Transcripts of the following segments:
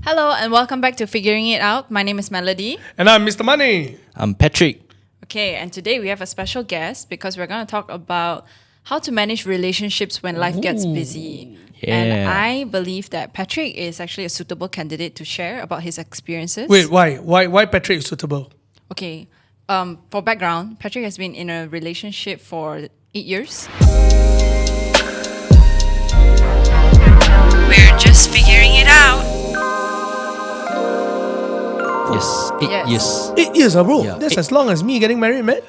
Hello and welcome back to Figuring It Out. My name is Melody. And I'm Mr. Money. I'm Patrick. Okay, and today we have a special guest because we're going to talk about how to manage relationships when life gets busy. Yeah. And I believe that Patrick is actually a suitable candidate to share about his experiences. Wait, why? Why Patrick is suitable? Okay, for background, Patrick has been in a relationship for 8 years. We're just figuring it out. Yes, 8 Yes. years. 8 years, bro. Yeah. That's as long as me getting married, man.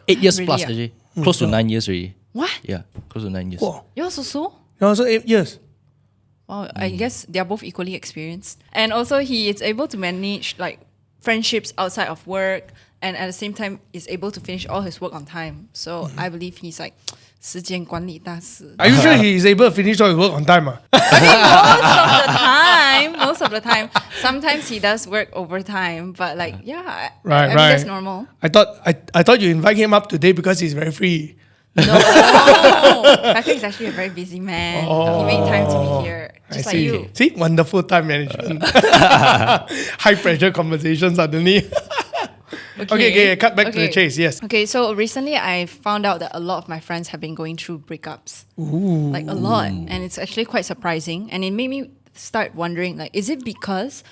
8 years Really, plus, yeah? actually. Close to 9 years already. What? Yeah, close to 9 years. Whoa. Yours also? Also 8 years. Well, I guess they're both equally experienced. And also he is able to manage like friendships outside of work and at the same time is able to finish all his work on time. So I believe he's like 时间管理大师. Are you sure he's able to finish all his work on time? Most of the time. Sometimes he does work overtime, but like I Right, mean, right. that's normal. I thought you invite him up today because he's very free. No. Patrick is actually a very busy man. He made time to be here. Just I like see. you. See, wonderful time management. High pressure conversations suddenly. Okay, cut back to the chase. Yes. Okay, so recently I found out that a lot of my friends have been going through breakups. Like a lot. And it's actually quite surprising. And it made me start wondering, like, is it because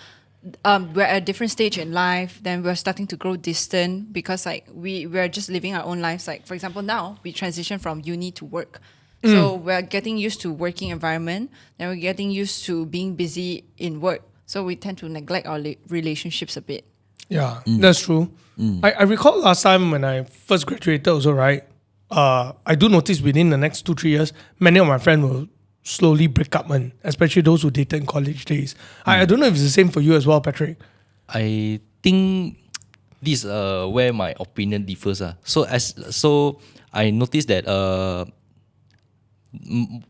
we're at a different stage in life, then we're starting to grow distant because like we're just living our own lives. Like, for example, now we transition from uni to work. So we're getting used to working environment, then we're getting used to being busy in work. So we tend to neglect our relationships a bit. Yeah, that's true. I recall last time when I first graduated also, right? I do notice within the next 2-3 years, many of my friends will slowly break up, man, especially those who dated in college days. I don't know if it's the same for you as well, Patrick. I think this is where my opinion differs. So I noticed that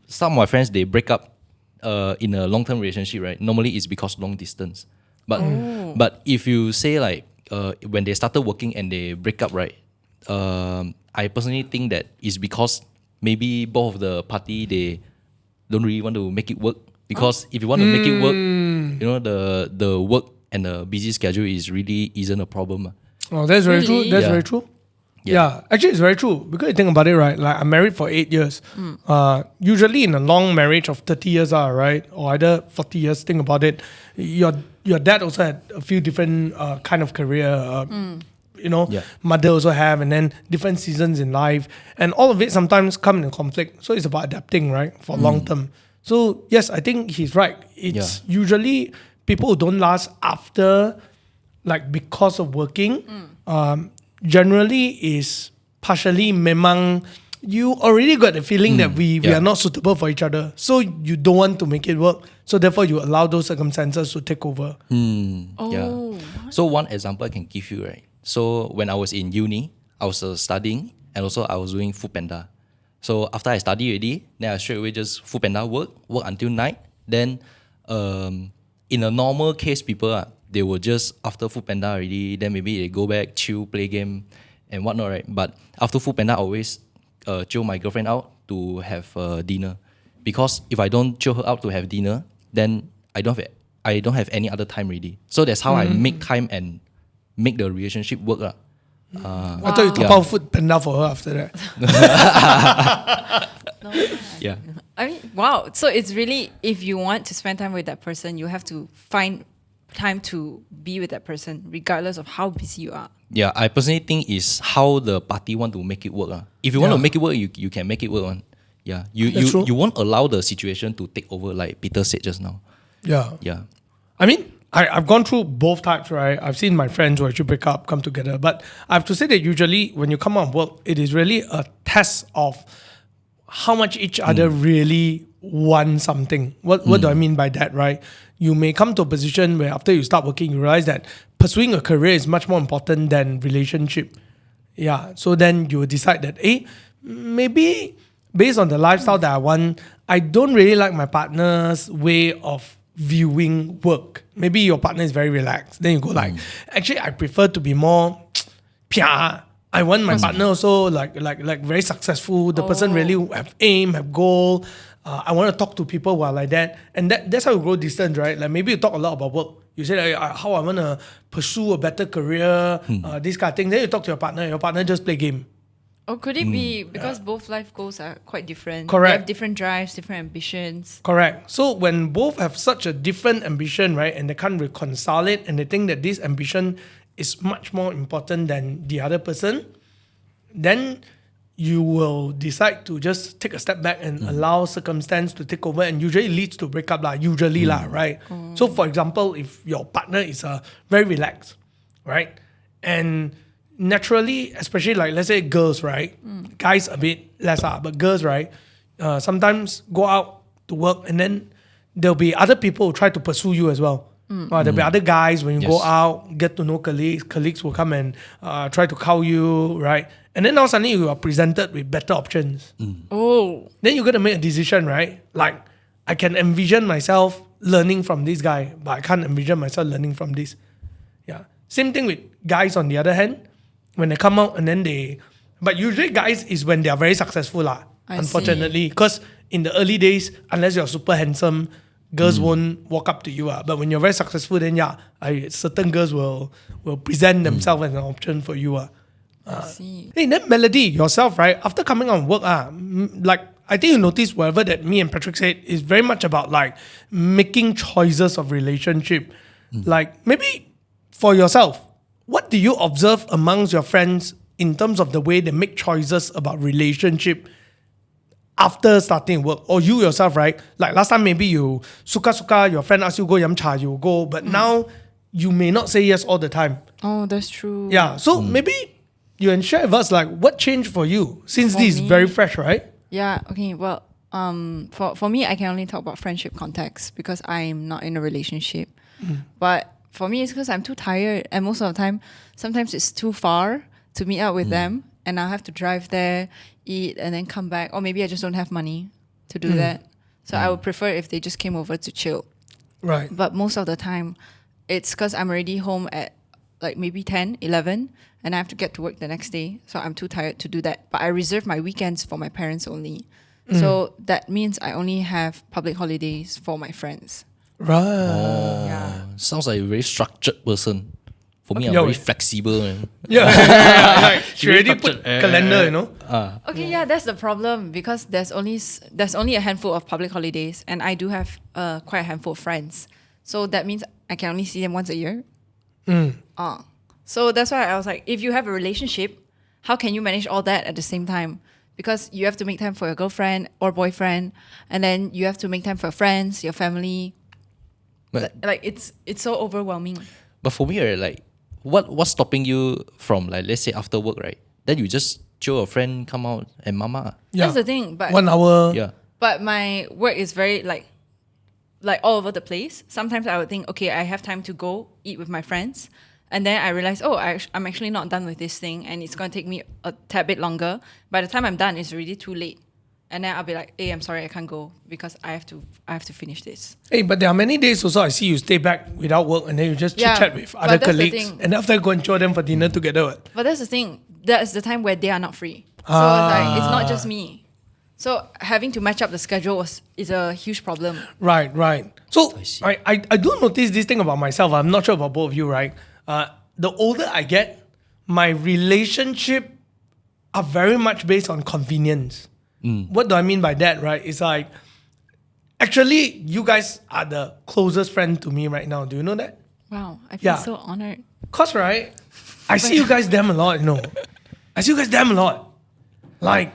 some of my friends, they break up in a long-term relationship, right? Normally it's because long distance. But if you say like when they started working and they break up, right? I personally think that it's because maybe both of the party, they don't really want to make it work. Because if you want to make it work, you know, the work and the busy schedule isn't a problem. Oh, that's very true. Really? That's Yeah. very true. Yeah, actually, it's very true. Because you think about it, right? Like, I'm married for 8 years. Usually, in a long marriage of 30 years, right? Or either 40 years, think about it. Your dad also had a few different kind of career. You know, mother also have, and then different seasons in life. And all of it sometimes come in conflict. So, it's about adapting, right? For long term. So, yes, I think he's right. It's usually people who don't last after, like, because of working. Generally is partially memang you already got the feeling that we are not suitable for each other. So you don't want to make it work. So therefore you allow those circumstances to take over. Oh. So one example I can give you, right? So when I was in uni, I was studying and also I was doing food panda. So after I study already, then I straight away just food panda work until night. Then in a normal case, people they will just after food panda already, then maybe they go back, chill, play game and whatnot, right? But after food panda, I always chill my girlfriend out to have dinner. Because if I don't chill her out to have dinner, then I don't have any other time really. So that's how I make time and make the relationship work. I thought you top out food panda for her after that. Yeah. I mean, wow. So it's really, if you want to spend time with that person, you have to find time to be with that person, regardless of how busy you are. Yeah, I personally think is how the party want to make it work. If you want to make it work, you can make it work. Yeah, you won't allow the situation to take over, like Peter said just now. Yeah. I mean, I've gone through both types, right? I've seen my friends who actually break up, come together. But I have to say that usually when you come out and work, it is really a test of how much each other really want something. What do I mean by that, right? You may come to a position where after you start working, you realize that pursuing a career is much more important than relationship. Yeah. So then you will decide that, maybe based on the lifestyle that I want, I don't really like my partner's way of viewing work. Maybe your partner is very relaxed. Then you go like, actually, I prefer to be more pia. I want my partner also like very successful. The person really have aim, have goal. I want to talk to people who are like that. And that's how you grow distance, right? Like maybe you talk a lot about work. You say how I want to pursue a better career, this kind of thing. Then you talk to your partner just play game. Or could it be because both life goals are quite different? Correct. They have different drives, different ambitions. Correct. So when both have such a different ambition, right, and they can't reconcile it, and they think that this ambition is much more important than the other person, then you will decide to just take a step back and allow circumstance to take over, and usually leads to breakup right? So for example, if your partner is very relaxed, right, and naturally, especially like let's say girls, right, guys a bit less, but girls, right, sometimes go out to work and then there'll be other people who try to pursue you as well. There'll be other guys when you go out, get to know colleagues will come and try to call you, right? And then now suddenly you are presented with better options. Oh. Then you're going to make a decision, right? Like, I can envision myself learning from this guy, but I can't envision myself learning from this. Yeah. Same thing with guys on the other hand. When they come out and then but usually guys is when they are very successful, unfortunately. Because in the early days, unless you're super handsome, girls won't walk up to you. But when you're very successful, then certain girls will present themselves as an option for you. I see. Hey, then Melody, yourself, right? After coming on work, like I think you noticed whatever that me and Patrick said is very much about like making choices of relationship. Like maybe for yourself, what do you observe amongst your friends in terms of the way they make choices about relationship after starting work? Or you yourself, right? Like last time maybe you suka, your friend asks you go yam cha, you go. But now you may not say yes all the time. Oh, that's true. Yeah, so maybe you can share with us like what changed for you since this is very fresh, right? Yeah, okay. Well, for me, I can only talk about friendship context because I'm not in a relationship. But for me, it's because I'm too tired. And most of the time, sometimes it's too far to meet up with them. And I'll have to drive there, eat, and then come back. Or maybe I just don't have money to do that. So I would prefer if they just came over to chill. Right. But most of the time, it's because I'm already home at like maybe 10, 11, and I have to get to work the next day. So I'm too tired to do that. But I reserve my weekends for my parents only. So that means I only have public holidays for my friends. Right. Yeah. Sounds like a very structured person. For me, I'm Yeah, very wait. flexible. Man. Like, she already put calendar, you know? Okay, yeah, that's the problem because there's only a handful of public holidays, and I do have quite a handful of friends. So that means I can only see them once a year. So that's why I was like, if you have a relationship, how can you manage all that at the same time? Because you have to make time for your girlfriend or boyfriend, and then you have to make time for friends, your family. But, Like it's so overwhelming. but for me, right, like, what's stopping you from, like, let's say after work, right? Then you just show your friend, come out and mama. Yeah. That's the thing. But 1 hour. Yeah. But my work is very like all over the place. Sometimes I would think, okay, I have time to go eat with my friends. And then I realize, I'm actually not done with this thing and it's going to take me a tad bit longer. By the time I'm done, it's already too late. And then I'll be like, hey, I'm sorry, I can't go because I have to finish this. Hey, but there are many days also I see you stay back without work and then you just Yeah, chit-chat with but other that's the colleagues. thing. And after go and show them for dinner together. But that's the thing. That's the time where they are not free. So it's like, it's not just me. So having to match up the schedule is a huge problem. Right. So see. I do notice this thing about myself. I'm not sure about both of you, right? The older I get, my relationship are very much based on convenience. What do I mean by that, right? It's like, actually, you guys are the closest friend to me right now. Do you know that? Wow, I feel Yeah. so honored. Cause, right, I see you guys damn a lot, you know. I see you guys damn a lot. Like,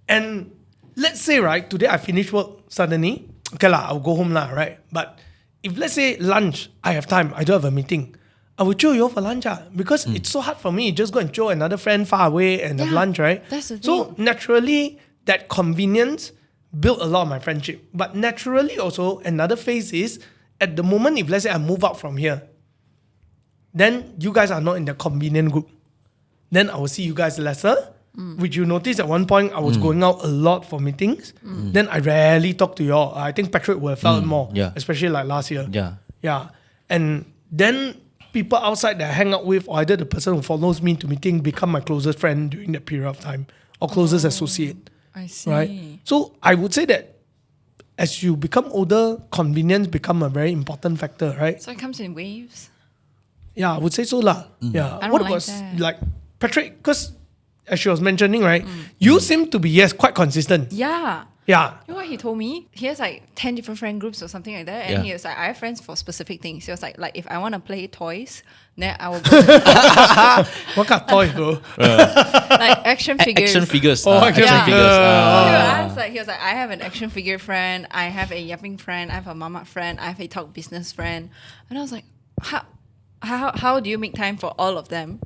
and let's say, right, today I finish work suddenly. Okay lah, I'll go home lah, right? But if let's say lunch, I have time, I don't have a meeting, I will chill you all for lunch because it's so hard for me. Just go and chill another friend far away and have Yeah, lunch, right? that's the So thing. naturally, that convenience built a lot of my friendship. But naturally also, another phase is, at the moment, if let's say I move out from here, then you guys are not in the convenient group. Then I will see you guys lesser, which you notice at one point I was going out a lot for meetings. Then I rarely talk to you all. I think Patrick would have felt more, yeah. especially like last year. Yeah. And then people outside that I hang out with, or either the person who follows me to meeting, become my closest friend during that period of time, or closest associate. I see. Right? So I would say that as you become older, convenience become a very important factor, right? So it comes in waves. Yeah, I would say so lah. Yeah. I don't What like about that. like Patrick? Because as she was mentioning, right, you seem to be quite consistent. Yeah. Yeah. You know what he told me? He has like 10 different friend groups or something like that. And Yeah. he was like, I have friends for specific things. He was like if I want to play toys, then I will go What kind of toys, bro? like action figures. Action figures. Oh, action Yeah. figures. He was like, I have an action figure friend, I have a yapping friend, I have a mamak friend, I have a talk business friend. And I was like, how do you make time for all of them?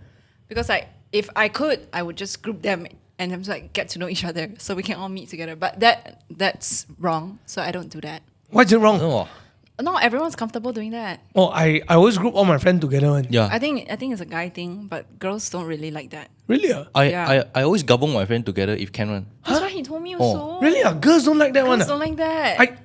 Because like if I could, I would just group them and I'm like get to know each other so we can all meet together. But that's wrong. So I don't do that. What's it wrong? Oh, Not everyone's comfortable doing that. Oh, I always group all my friends together. One. yeah. I think it's a guy thing, but girls don't really like that. Really? I always gabong my friend together if can one. That's what he told me also. Really? Girls don't like that one. Girls don't like that.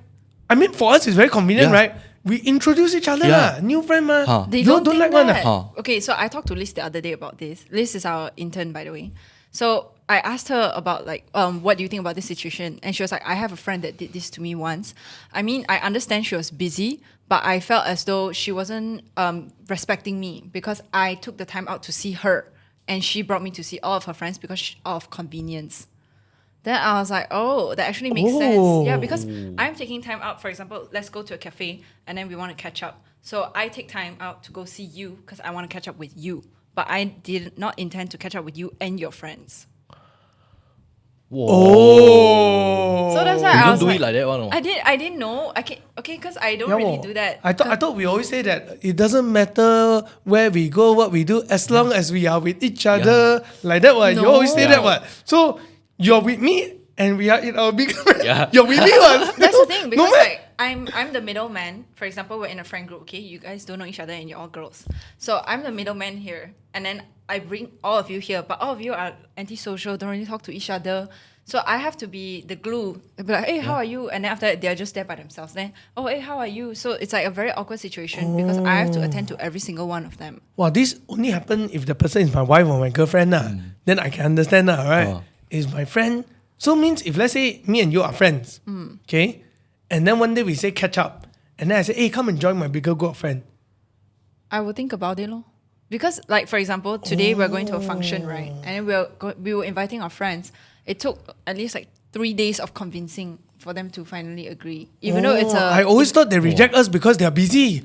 I mean, for us, it's very convenient, Yeah. right? We introduce each other, Yeah. New friend, ma. Huh. They You don't don't think like one. that. Huh. Okay, so I talked to Liz the other day about this. Liz is our intern, by the way. So I asked her about like, what do you think about this situation? And she was like, I have a friend that did this to me once. I mean, I understand she was busy, but I felt as though she wasn't respecting me because I took the time out to see her, and she brought me to see all of her friends because of convenience. Then I was like, oh, that actually makes sense. Yeah, because I'm taking time out. For example, let's go to a cafe and then we want to catch up. So I take time out to go see you because I want to catch up with you. But I did not intend to catch up with you and your friends. Whoa. Oh. So that's why You I don't was do like, it like that one. I didn't know. Okay, because I don't really do that. I thought we always say that it doesn't matter where we go, what we do, as long as we are with each other. Like that one. You No. always say Yeah. that one. So you're with me and we are in our big Yeah. You're with me one. That's the thing, because No, like I'm the middleman. For example, we're in a friend group, okay? You guys don't know each other and you're all girls. So I'm the middleman here. And then I bring all of you here, but all of you are antisocial, don't really talk to each other. So I have to be the glue. I'll be like, hey, how are you? And then after that, they're just there by themselves. Then, oh, hey, how are you? So it's like a very awkward situation because I have to attend to every single one of them. Well, this only happen if the person is my wife or my girlfriend. Then I can understand, right? Oh. Is my friend. So means if let's say me and you are friends, okay? And then one day we say catch up. And then I say, hey, come and join my bigger group of friends. I will think about it, lor. Because, like, for example, today we're going to a function, right? And we were inviting our friends. It took at least like 3 days of convincing for them to finally agree. Even though it's I always thought they reject us because they are busy.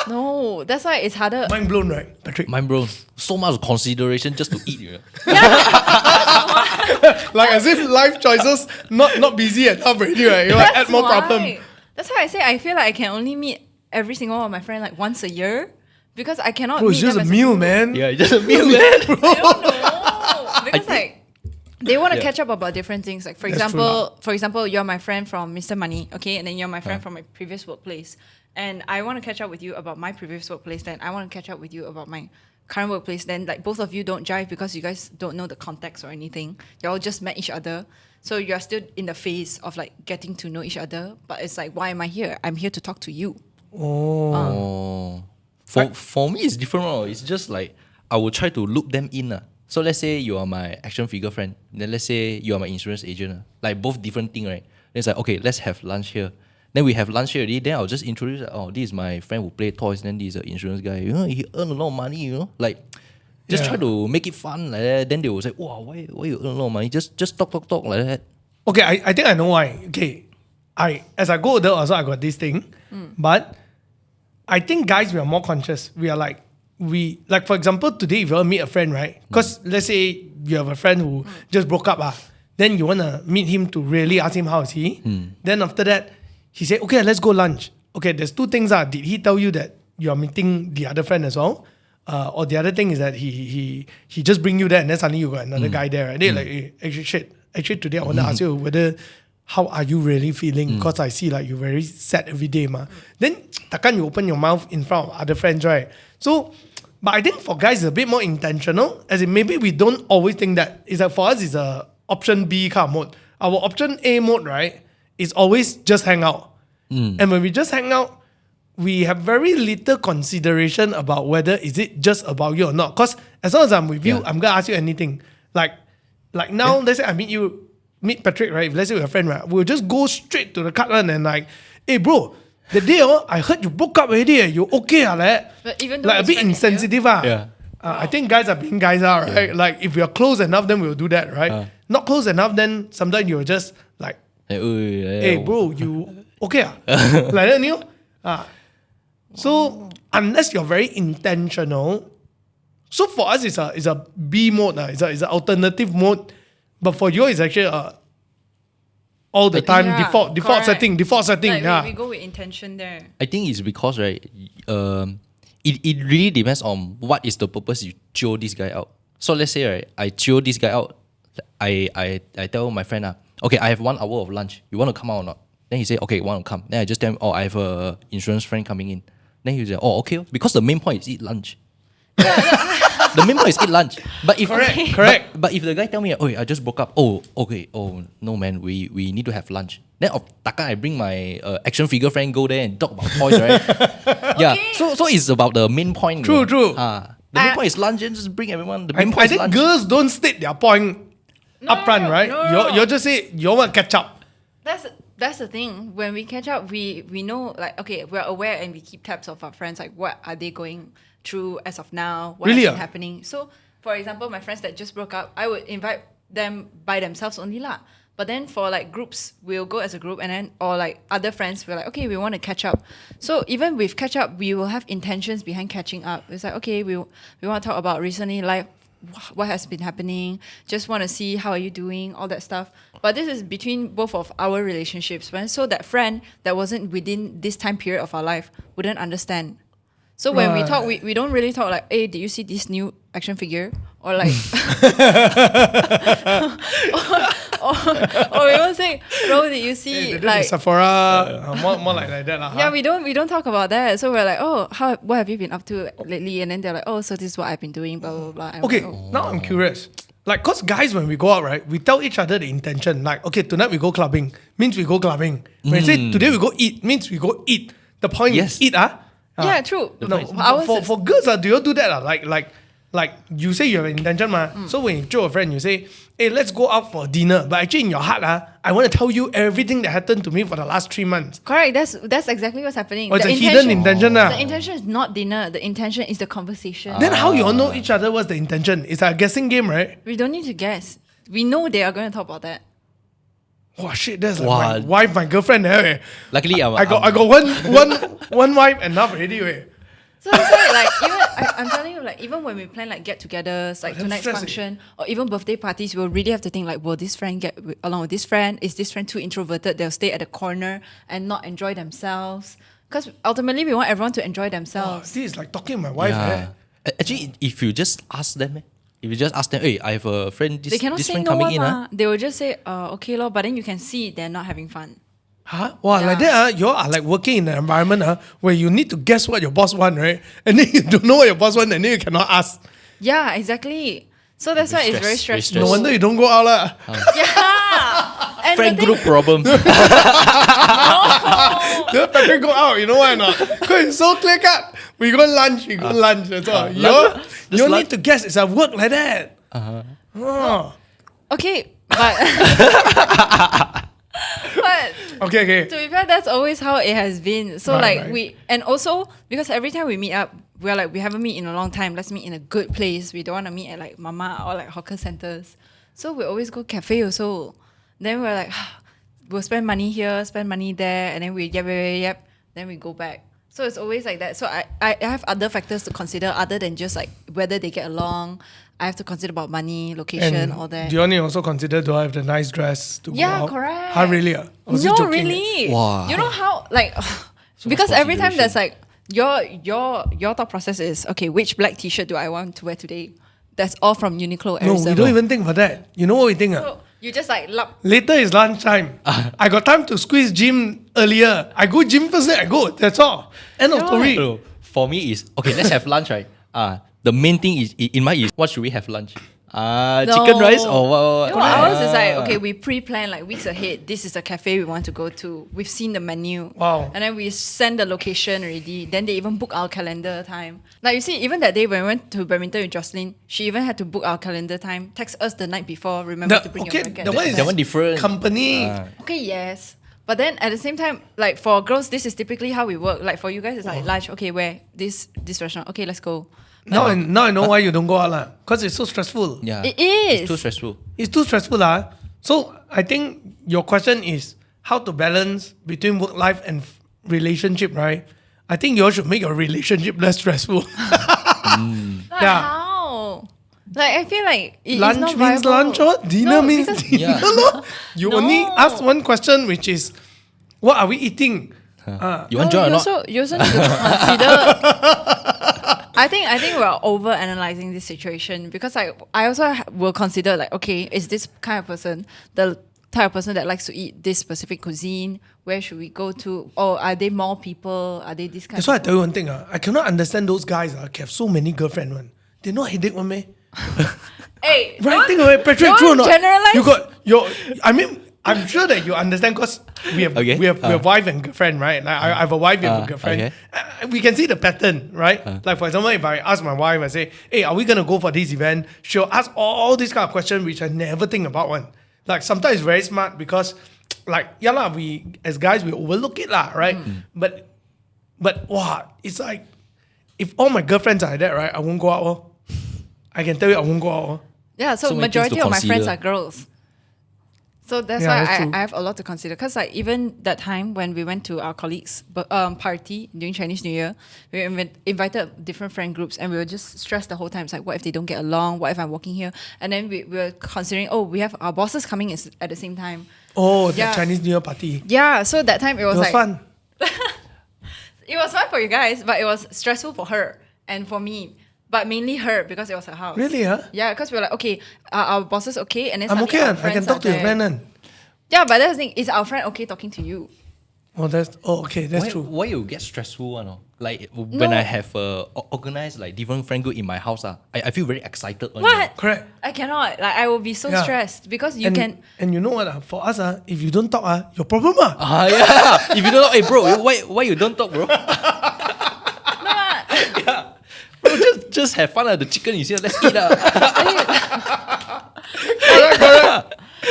No, that's why it's harder. Mind blown, right, Patrick? Mine, bro, so much consideration just to eat. You know? Like as if life choices not busy enough already, right? You like, add more problem. That's why I say I feel like I can only meet every single one of my friends like once a year because I cannot. Bro, it's meet just a them as meal, group. man. Yeah, just a meal, man. I don't know because like they want to Yeah. catch up about different things. Like for That's true lah. example, you're my friend from Mr. Money, okay, and then you're my friend from my previous workplace, and I want to catch up with you about my previous workplace. Then I want to catch up with you about my current workplace. Then like both of you don't jive because you guys don't know the context or anything. You all just met each other, so you're still in the phase of like getting to know each other. But it's like, why am I here? I'm here to talk to you. Oh. For me, it's different. It's just like I will try to loop them in. So let's say you are my action figure friend. Then let's say you are my insurance agent. Like both different thing, right? Then it's like, okay, let's have lunch here. Then we have lunch here already. Then I'll just introduce, oh, this is my friend who play toys. Then this is an insurance guy. You know, he earn a lot of money, you know? Like, just Yeah. try to make it fun like that. Then they will say, wow, why you earn a lot of money? Just talk like that. Okay, I think I know why. Okay, as I go older, also I got this thing, but I think guys we are more conscious. We are like for example today if you want to meet a friend, right? Because let's say you have a friend who just broke up, then you want to meet him to really ask him how is he. Then after that he said, okay, let's go lunch. Okay, there's two things. Did he tell you that you are meeting the other friend as well? Or the other thing is that he just bring you there and then suddenly you got another guy there, right? They're like, hey, actually today I want to ask you whether how are you really feeling? Because I see like you're very sad every day, ma. Then takkan you open your mouth in front of other friends, right? So, but I think for guys it's a bit more intentional. As in maybe we don't always think that. It's like for us it's a option B kind of mode. Our option A mode, right, is always just hang out. And when we just hang out, we have very little consideration about whether is it just about you or not. Because as long as I'm with you, Yeah. I'm gonna ask you anything. Like now, let's say I meet you. meet Patrick, right? If let's say we're a friend, right? We'll just go straight to the cut one and like, hey bro, the day I heard you broke up already. You okay? But even though Like a his bit friend is here- insensitive. Yeah. I think guys are being guys are, right? Like if we are close enough, then we'll do that, right? Not close enough, then sometimes you'll just like, hey bro, you okay? Like that, you know? So unless you're very intentional, so for us it's a B mode, it's an alternative mode, but for you it's actually all the time Yeah, default correct. setting. Like we go with intention there. I think it's because, right, it really depends on what is the purpose you chill this guy out. So let's say, right, I chill this guy out. I tell my friend, okay, I have 1 hour of lunch. You want to come out or not? Then he say, okay, want to come. Then I just tell him, I have a insurance friend coming in. Then he say, okay, because the main point is eat lunch. The main point is eat lunch. But if Correct. But if the guy tell me, I just broke up. Oh, okay. Oh no, man, we need to have lunch. Then I bring my action figure friend go there and talk about toys, right? Yeah. So it's about the main point. True. The main point is lunch, and just bring everyone. The main point I is think lunch. girls don't state their point upfront, right? no. You just say you want to catch up. That's the thing. When we catch up, we know, like, okay, we're aware and we keep tabs of our friends, like what are they going through as of now, what Really, has been happening. So for example, my friends that just broke up, I would invite them by themselves only lah. But then for like groups, we'll go as a group, and then or like other friends, we're like, okay, we want to catch up. So even with catch up, we will have intentions behind catching up. It's like, okay, we want to talk about recently life, what has been happening, just want to see how are you doing, all that stuff. But this is between both of our relationships, right? So that friend that wasn't within this time period of our life wouldn't understand. So when we talk, we don't really talk like, hey, did you see this new action figure? Or like, or we won't say, bro, did you see like Sephora, more like that lah. yeah, we don't talk about that. So we're like, oh, what have you been up to lately? And then they're like, oh, so this is what I've been doing, blah blah blah. And Okay, we're like, oh. now I'm curious. Like, cause guys, when we go out, right, we tell each other the intention. Like, okay, tonight we go clubbing, means we go clubbing. When we say today we go eat, means we go eat. The point is eat, Yeah, true. No, Ours is- for girls, do you do that? Like you say you have an intention, so when you show a friend, you say, hey, let's go out for dinner. But actually in your heart, I want to tell you everything that happened to me for the last 3 months. correct. That's exactly what's happening. Or it's The a hidden intention. The intention is not dinner. The intention is the conversation. Then how you all know each other? What's the intention? It's a guessing game, right? We don't need to guess. We know they are going to talk about that. Oh shit, that's like Wow. my wife, my girlfriend. Luckily, I got one wife enough already. So that's why, like, even I'm telling you, like, even when we plan like get-togethers, like I'm tonight's stressed. function, or even birthday parties, we'll really have to think like, will this friend get along with this friend? Is this friend too introverted? They'll stay at the corner and not enjoy themselves. Because ultimately, we want everyone to enjoy Oh, themselves. this is like talking to my wife. Actually, if you just ask them, hey, I have a friend, They cannot this say friend no coming one, in. ma. They will just say, okay, lor. But then you can see they're not having fun. Huh? Wow, like Yeah. that, you all are like working in an environment where you need to guess what your boss want, right? And then you don't know what your boss want, and then you cannot ask. Yeah, exactly. So that's why it's very Very stressful. No wonder you don't go out lah. Yeah. And Friend the thing- group problem. Patrick go out, you know why not? Because it's so clear cut. We go lunch, that's all. You Just need lunch. to guess, it's a work like that. Oh. Okay, but but Okay. to be fair, that's always how it has been. So Right. and also because every time we meet up, we're like, we haven't met in a long time. Let's meet in a good place. We don't want to meet at like mama or like hawker centers. So we always go cafe also. Then we're like, we'll spend money here, spend money there, and then we yep, then we go back. So it's always like that. So I have other factors to consider other than just like whether they get along. I have to consider about money, location, And all that. do you only also consider do I have the nice dress to go Yeah, out? correct. Huh, really? Or was you No, joking? really. Wow. You know how like because every time there's like your thought process is okay, which black t-shirt do I want to wear today? That's all from Uniqlo. No, we don't even think about that. You know what we think? So you just like Later is lunchtime. I got time to squeeze gym earlier. I go gym first, then I go. That's all. End of story. No, for me is okay. Let's have lunch, right? The main thing is in my is what should we have lunch? Chicken rice or what? No, ours is like, okay, we pre-plan like weeks ahead. This is the cafe we want to go to. We've seen the menu. Wow. And then we send the location already. Then they even book our calendar time. Like you see, even that day when we went to badminton with Jocelyn, she even had to book our calendar time. Text us the night before. Remember to bring your racket. That one different. Company. Okay, yes. But then at the same time, like for girls, this is typically how we work. Like for you guys, it's like lunch. Okay, where? This restaurant. Okay, let's go. Now I know why you don't go out lah. Because it's so stressful. Yeah. It is. It's too stressful. It's too stressful lah. So I think your question is how to balance between work life and relationship, right? I think you all should make your relationship less stressful. Like Yeah. how? Like I feel like it's Lunch not means viable. lunch, or dinner No, means because- dinner. Yeah. Lor. You only No. ask one question, which is, what are we eating? You want joy or not? You also need to consider. I think we're over analyzing this situation because I also will consider like, okay, is this kind of person the type of person that likes to eat this specific cuisine? Where should we go to? Or are they more people? Are they this kind? That's why I tell you one thing. I cannot understand those guys can have so many girlfriends. One. They not headache one, man. Hey, Right thing away, Patrick, don't true or not? generalize. You got your. I mean, I'm sure that you understand because we have Okay. we have wife and girlfriend, right? Like, I have a wife and a girlfriend. Okay. We can see the pattern, right? Like for example, if I ask my wife, I say, "Hey, are we gonna go for this event?" She'll ask all these kind of questions which I never think about one. Like sometimes it's very smart because, like yeah lah, we as guys we overlook it lah, right? But wow, it's like if all my girlfriends are like that, right? I won't go out. Oh. I can tell you, I won't go out. Oh. Yeah, so So many things majority to of my friends consider. are girls. So that's Yeah, why that's true. I have a lot to consider. Because like even that time when we went to our colleagues' party during Chinese New Year, we invited different friend groups and we were just stressed the whole time. It's like, what if they don't get along? What if I'm working here? And then we were considering, we have our bosses coming at the same time. Oh, the Yeah. Chinese New Year party. Yeah, so that time it was, It was like fun. it was fun for you guys, but it was stressful for her and for me. But mainly her because it was her house. Really, huh? Yeah, because we were like, okay, our boss is okay, and then I'm suddenly okay. our I can friends talk are to your there. friend. And. Yeah, but that's the thing. Is our friend okay talking to you? Okay. That's Why, true. why you get stressful one? Like when I have organized like different friend group in my house, I feel very excited. On What? Correct. I cannot. Like I will be so Yeah. stressed because you and, can. And you know what? For us, if you don't talk, your problem. Yeah. If you don't know, hey bro, why you don't talk, bro? Bro, just have fun. The chicken is here. Let's eat.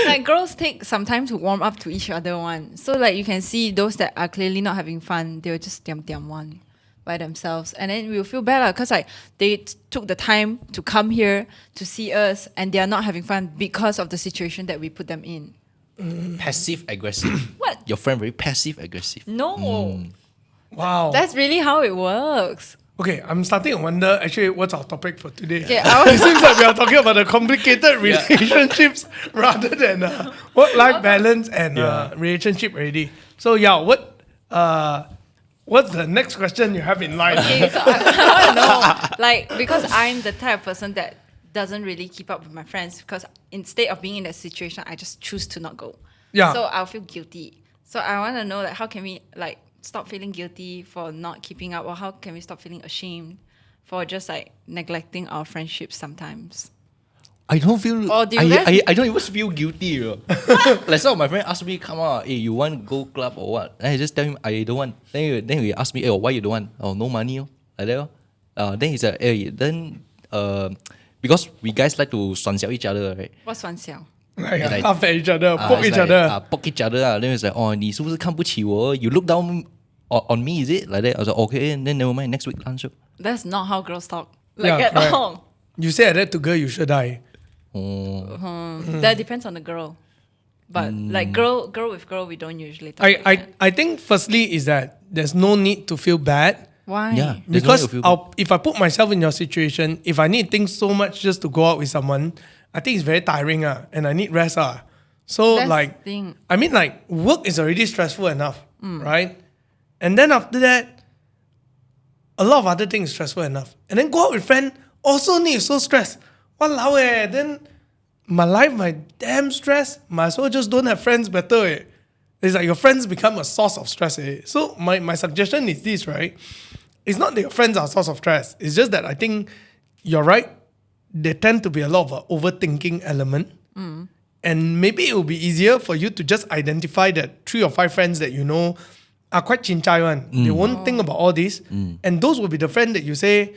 Like girls take some time to warm up to each other one. So like you can see those that are clearly not having fun, they will just diam one by themselves. And then we'll feel bad because like they took the time to come here to see us and they are not having fun because of the situation that we put them in. Passive aggressive. What? Your friend very passive aggressive. No. Wow. That's really how it works. Okay, I'm starting to wonder actually what's our topic for today. Okay, It seems like we are talking about the complicated relationships rather than work-life balance and relationship already. So yeah, what's the next question you have in line? Okay, so I want to know, like, because I'm the type of person that doesn't really keep up with my friends because instead of being in that situation, I just choose to not go. Yeah. So I'll feel guilty. So I want to know, like, how can we, like, stop feeling guilty for not keeping up, or how can we stop feeling ashamed for just like neglecting our friendships sometimes? I don't feel. Or do you guys- I don't even feel guilty. You know? Like some of my friends ask me, "Come on, hey, you want go club or what?" And I just tell him I don't want. Then he ask me, "Hey, why you don't want?" Oh, no money. Oh. Like that. Oh. Then he said, "Hey, then because we guys like to 酸小 each other, right?" What's 酸小? Like, laugh at each other, poke It's each like, other. poke each other. Then it's like, oh, 你是不是看不起我? You look down on me, is it? Like that. I was like, okay, and then never mind. Next week lunch. That's not how girls talk. Like Yeah, at correct. all. You say that to girl, you should die. That depends on the girl. But like girl with girl, we don't usually talk like that. I think firstly is that there's no need to feel bad. Why? Yeah. There's no need Because to feel bad. if I put myself in your situation, if I need things so much just to go out with someone, I think it's very tiring and I need rest. So That's like, the thing. I mean like work is already stressful enough, right? And then after that, a lot of other things stressful enough. And then go out with friend also need so stress. Walao then my life, my damn stress. Might as well just don't have friends better. It's like your friends become a source of stress. So my suggestion is this, right? It's not that your friends are a source of stress. It's just that I think you're right. there tend to be a lot of overthinking element. And maybe it will be easier for you to just identify that 3 or 5 friends that you know are quite chinchai one. They won't think about all this. And those will be the friend that you say,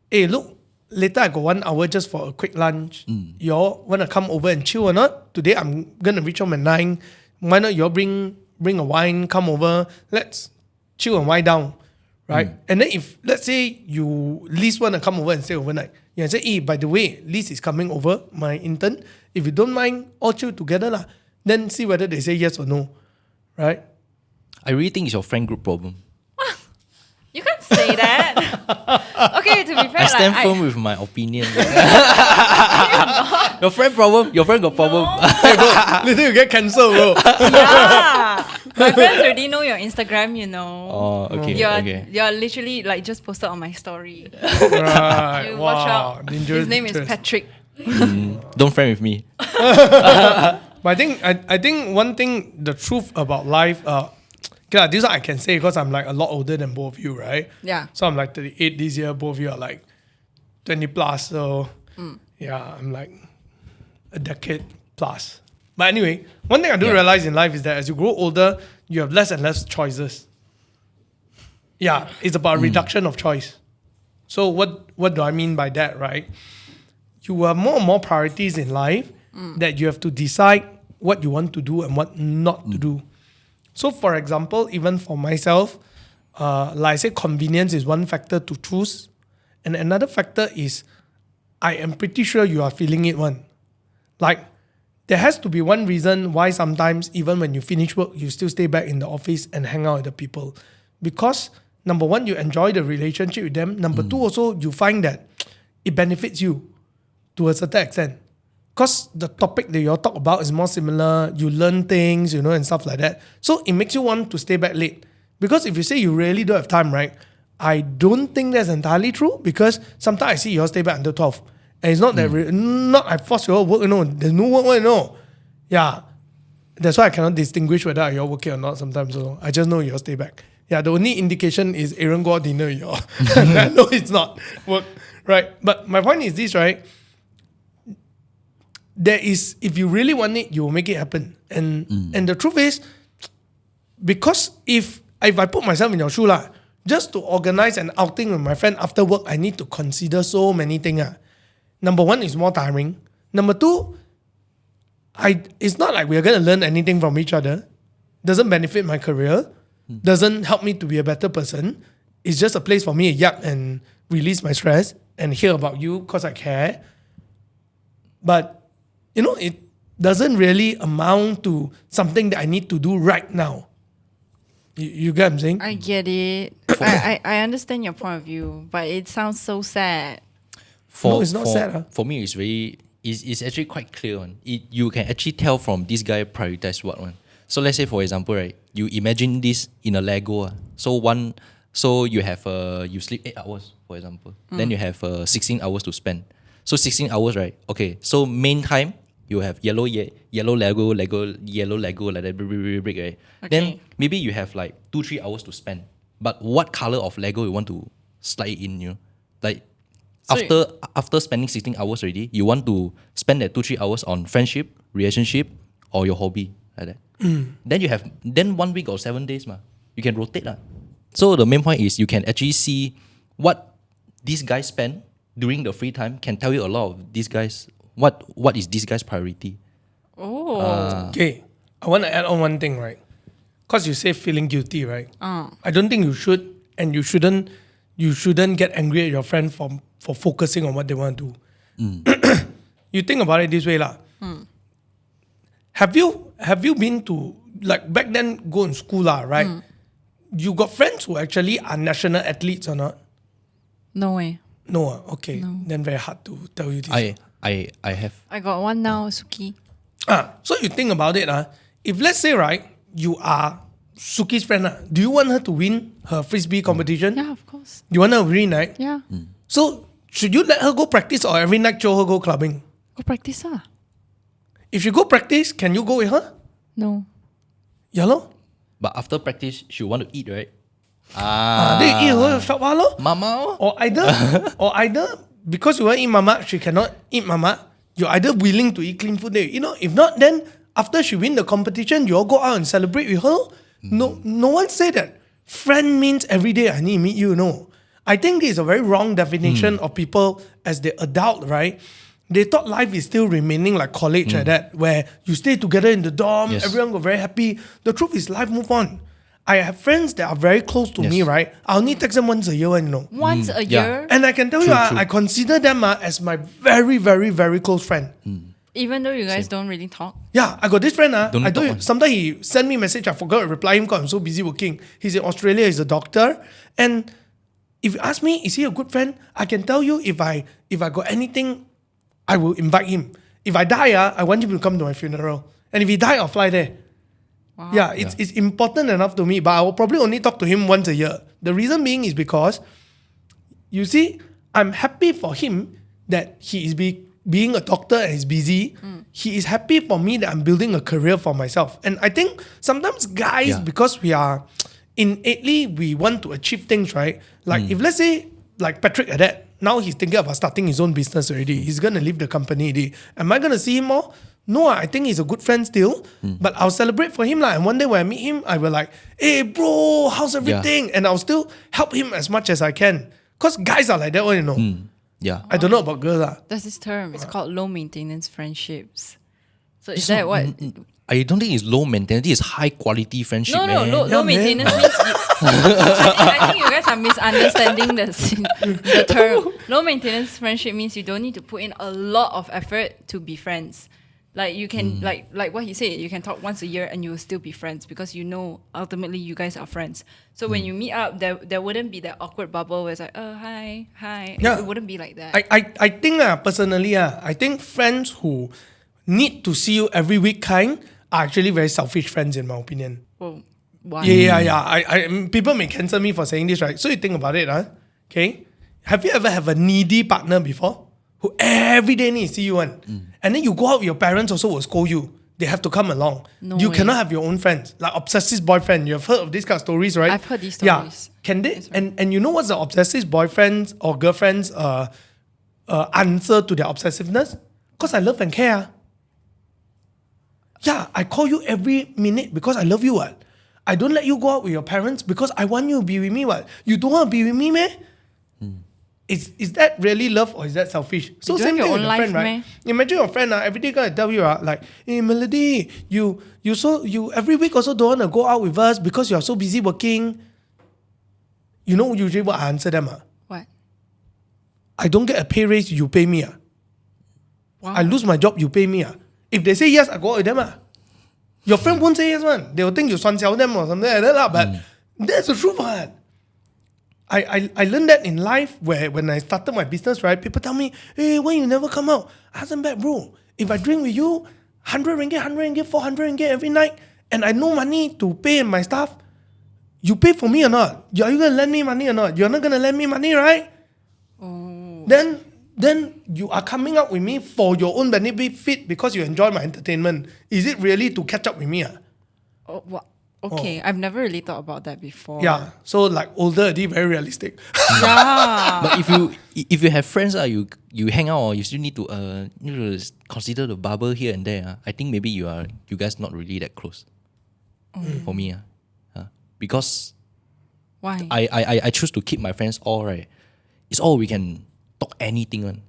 hey, look, later I got 1 hour just for a quick lunch. Y'all want to come over and chill or not? Today I'm going to reach home at 9. Why not y'all bring a wine, come over, let's chill and wind down, right? And then if, let's say, you least want to come over and stay overnight, you can say, hey, by the way, Liz is coming over, my intern. If you don't mind, all chill together lah. Then see whether they say yes or no, right? I really think it's your friend group problem. You can't say that. Okay, to be fair, I stand like, firm with my opinion. Your friend problem. Your friend got problem. Hey bro, later you get cancelled, bro. Yeah, my friends already know your Instagram. You know. Oh, okay. You're literally like just posted on my story. Right. You Wow. watch out. Dangerous, His name is dangerous. Patrick. Don't friend with me. But I think one thing, the truth about life, this one I can say because I'm like a lot older than both of you, right? Yeah. So I'm like 38 this year, both of you are like 20 plus. So yeah, I'm like a decade plus. But anyway, one thing I do realize in life is that as you grow older, you have less and less choices. Yeah, it's about a reduction of choice. So what do I mean by that, right? You have more and more priorities in life that you have to decide what you want to do and what not to do. So for example, even for myself, like I said, convenience is one factor to choose. And another factor is I am pretty sure you are feeling it one. Like there has to be one reason why sometimes even when you finish work, you still stay back in the office and hang out with the people. Because number one, you enjoy the relationship with them. Number two, also you find that it benefits you to a certain extent. Because the topic that you all talk about is more similar, you learn things, and stuff like that. So it makes you want to stay back late. Because if you say you really don't have time, right? I don't think that's entirely true because sometimes I see you all stay back until 12. And it's not that, not I force you all work, there's no work, Yeah. That's why I cannot distinguish whether you're working or not sometimes. So I just know you all stay back. Yeah, the only indication is Aaron go out dinner with you all. I know it's not work, right? But my point is this, right? There is, if you really want it, you will make it happen. And the truth is, because if I put myself in your shoe, just to organize an outing with my friend after work, I need to consider so many things. Number one is more tiring. Number two, it's not like we're going to learn anything from each other. Doesn't benefit my career. Doesn't help me to be a better person. It's just a place for me to yap and release my stress and hear about you because I care. But it doesn't really amount to something that I need to do right now. You get what I'm saying? I get it. I understand your point of view, but it sounds so sad. No, it's not sad. For me, it's actually quite clear. You can actually tell from this guy prioritize what one. So let's say, for example, right, you imagine this in a Lego. So you have you sleep 8 hours, for example. Then you have 16 hours to spend. So 16 hours, right? Okay. So main time you have yellow Lego, yellow Lego, like that, brick, right? Okay. Then maybe you have like 2-3 hours to spend. But what color of Lego you want to slide in? Like after spending 16 hours already, you want to spend that 2-3 hours on friendship, relationship, or your hobby, like that. Then you have 1 week or 7 days, you can rotate. So the main point is you can actually see what these guys spend during the free time can tell you a lot of these guys what is this guy's priority. Okay, I want to add on one thing, right? Because you say feeling guilty, right? I don't think you should, and you shouldn't get angry at your friend for focusing on what they want to do. You think about it this way, Have you been to, like back then go in school, right? You got friends who actually are national athletes or not? No way. No, okay. No. Then very hard to tell you this. I have. I got one now, Suki. So you think about it, if let's say, right, you are Suki's friend, do you want her to win her frisbee competition? Yeah, of course. You want her to win, right? Yeah. So should you let her go practice or every night show her go clubbing? Go practice, If you go practice, can you go with her? No. Yeah, lor. But after practice, she want to eat, right? Then you eat her shop, Mama. or either because you want to eat mama, she cannot eat mama. You're either willing to eat clean food there. If not, then after she win the competition, you all go out and celebrate with her. No one said that. Friend means every day I need to meet you, no. I think this is a very wrong definition of people as they adult, right? They thought life is still remaining like college like that, where you stay together in the dorm, everyone got very happy. The truth is life move on. I have friends that are very close to me, right? I only text them once a year, Once a year? And I can tell you, I consider them as my very, very, very close friend. Even though you guys don't really talk? Yeah, I got this friend. Don't I told you, talk. sometimes he send me a message, I forgot to reply him because I'm so busy working. He's in Australia, he's a doctor. And if you ask me, is he a good friend? I can tell you if I got anything, I will invite him. If I die, I want him to come to my funeral. And if he die, I'll fly there. Wow. Yeah, it's important enough to me, but I will probably only talk to him once a year. The reason being is because, you see, I'm happy for him that he is being a doctor and he's busy. He is happy for me that I'm building a career for myself. And I think sometimes guys, because we are innately, we want to achieve things, right? Like if let's say, like Patrick like that, now he's thinking about starting his own business already. He's going to leave the company already. Am I going to see him more? No, I think he's a good friend still, but I'll celebrate for him. And one day when I meet him, I will like, hey bro, how's everything? And I'll still help him as much as I can. Because guys are like that one, Yeah. I don't know about girls. There's this term, it's called low maintenance friendships. So is that what? I don't think it's low maintenance, it's high quality friendship. No, man. low maintenance means I think you guys are misunderstanding the term. Low maintenance friendship means you don't need to put in a lot of effort to be friends. Like you can like what he said, you can talk once a year and you will still be friends because you know ultimately you guys are friends. So when you meet up, there wouldn't be that awkward bubble where it's like, oh hi. Yeah. It wouldn't be like that. I think personally, I think friends who need to see you every week kind are actually very selfish friends in my opinion. Well, why? Yeah. People may cancel me for saying this, right? So you think about it, okay? Have you ever have a needy partner before? Who every day needs to see you one. And then you go out with your parents also will scold you. They have to come along. No you way. cannot have your own friends. Like obsessive boyfriend. You have heard of these kind of stories, right? I've heard these stories. Yeah. Can they and you know what's the obsessive boyfriend's or girlfriend's answer to their obsessiveness? Because I love and care. Yeah, I call you every minute because I love you. What? I don't let you go out with your parents because I want you to be with me. What? You don't want to be with me, man? Is that really love or is that selfish? So You same don't have thing your with own a life, friend, right? meh? Imagine your friend every day gonna tell you like, hey Melody, you every week also don't want to go out with us because you are so busy working. You know usually what I answer them? What? I don't get a pay raise, you pay me. Wow. I lose my job, you pay me. If they say yes, I go out with them. Your friend won't say yes, man. They will think you 酸小 them or something like that. But that's the truth, man. I learned that in life where when I started my business, right? People tell me, hey, why you never come out? I ask them back, bro, if I drink with you, 100 ringgit, 400 ringgit every night, and I no money to pay my staff, you pay for me or not? Are you going to lend me money or not? You're not going to lend me money, right? Oh. Then you are coming out with me for your own benefit because you enjoy my entertainment. Is it really to catch up with me? Oh, what? Okay, I've never really thought about that before. Yeah. So like older, already very realistic. Yeah. But if you have friends, you hang out, or you still need to consider the bubble here and there. I think maybe you guys not really that close. For me, because Why? I choose to keep my friends all right. It's all we can talk anything on.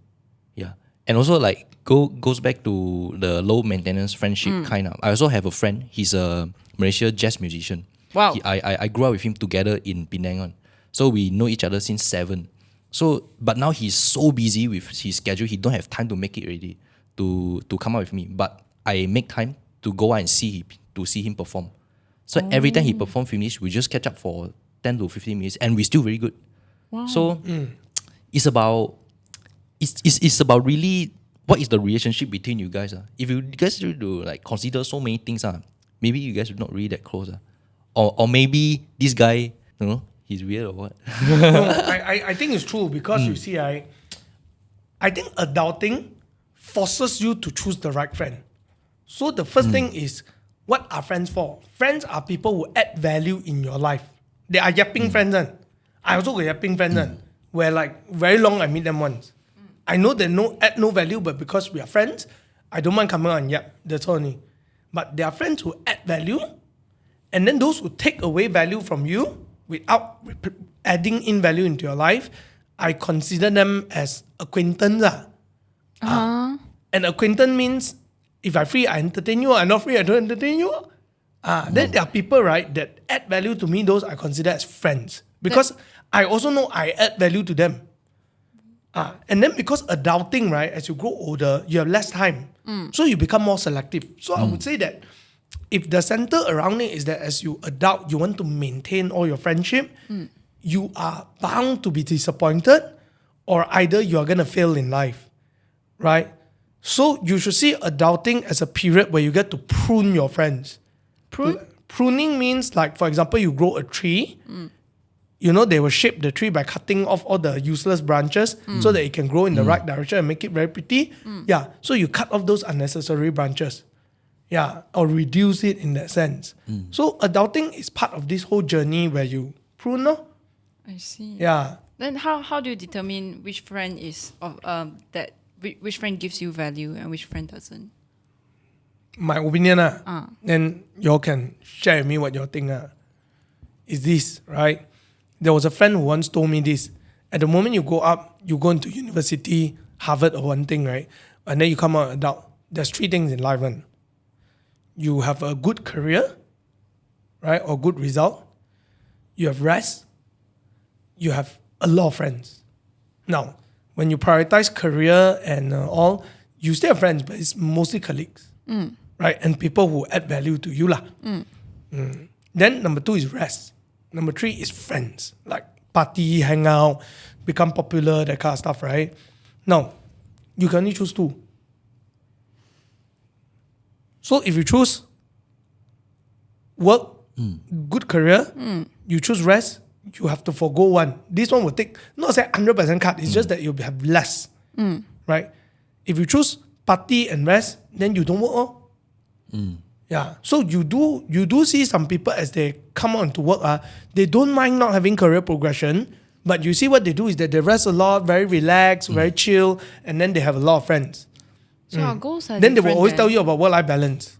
Yeah. And also like goes back to the low maintenance friendship kind of. I also have a friend. He's a Malaysia jazz musician. Wow. I grew up with him together in Penang. So we know each other since 7. So but now he's so busy with his schedule, he don't have time to make it ready to come out with me. But I make time to go out and see him perform. So every time he perform finish, we just catch up for 10 to 15 minutes and we're still very good. Wow. So it's about really what is the relationship between you guys. If you guys do like consider so many things, maybe you guys are not really that close. Or maybe this guy, he's weird or what? No, I think it's true because you see, I think adulting forces you to choose the right friend. So the first thing is, what are friends for? Friends are people who add value in your life. They are yapping friends. I also got yapping friends. Where like very long I meet them once. I know they add no value, but because we are friends, I don't mind coming on. Yeah, that's all only. But there are friends who add value, and then those who take away value from you without adding in value into your life, I consider them as acquaintance. And acquaintance means if I'm free, I entertain you. I'm not free, I don't entertain you. Then there are people, right, that add value to me. Those I consider as friends because I also know I add value to them. And then because adulting, right, as you grow older, you have less time. So you become more selective. So I would say that if the center around it is that as you adult, you want to maintain all your friendship, you are bound to be disappointed or either you are going to fail in life, right? So you should see adulting as a period where you get to prune your friends. Pruning means like, for example, you grow a tree. You know, they will shape the tree by cutting off all the useless branches so that it can grow in the right direction and make it very pretty. Yeah. So you cut off those unnecessary branches. Yeah. Or reduce it in that sense. So adulting is part of this whole journey where you prune. No? I see. Yeah. Then how do you determine which friend is which friend gives you value and which friend doesn't? My opinion, then y'all can share with me what y'all think. Is this, right? There was a friend who once told me this. At the moment you go up, you go into university, Harvard or one thing, right? And then you come out adult. There's 3 things in life. One. You have a good career, right? Or good result. You have rest. You have a lot of friends. Now, when you prioritize career and all, you still have friends, but it's mostly colleagues, right? And people who add value to you. Then number 2 is rest. Number 3 is friends, like party, hang out, become popular, that kind of stuff, right? Now, you can only choose 2. So if you choose work, good career, you choose rest, you have to forgo one. This one will take, not say 100% cut, it's just that you'll have less, right? If you choose party and rest, then you don't work. Yeah, so you do see some people as they come on to work, they don't mind not having career progression, but you see what they do is that they rest a lot, very relaxed, very chill, and then they have a lot of friends. So our goals are Then they will always different tell you about work-life balance.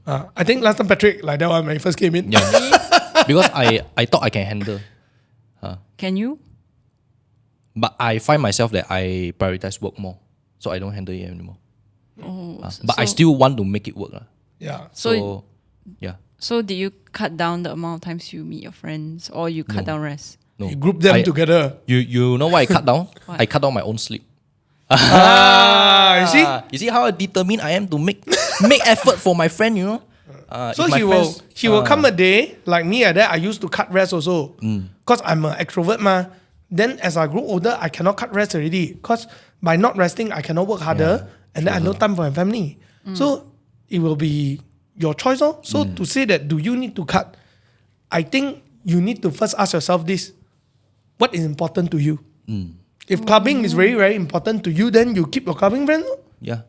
I think last time Patrick like that one when he first came in. Yeah. Because I thought I can handle. Can you? But I find myself that I prioritize work more. So I don't handle it anymore. But I still want to make it work. Yeah. So yeah. So did you cut down the amount of times you meet your friends or you cut down rest? No. You group them together. You know what I cut down? I cut down my own sleep. You see? You see how determined I am to make effort for my friend, you know? So he will come a day, like me at that, I used to cut rest also. Because I'm an extrovert ma. Then as I grew older, I cannot cut rest already. Because by not resting, I cannot work harder. And then I have no time for my family. So it will be your choice. So to say that, do you need to cut? I think you need to first ask yourself this. What is important to you? If clubbing is very, very important to you, then you keep your clubbing friend. Yeah.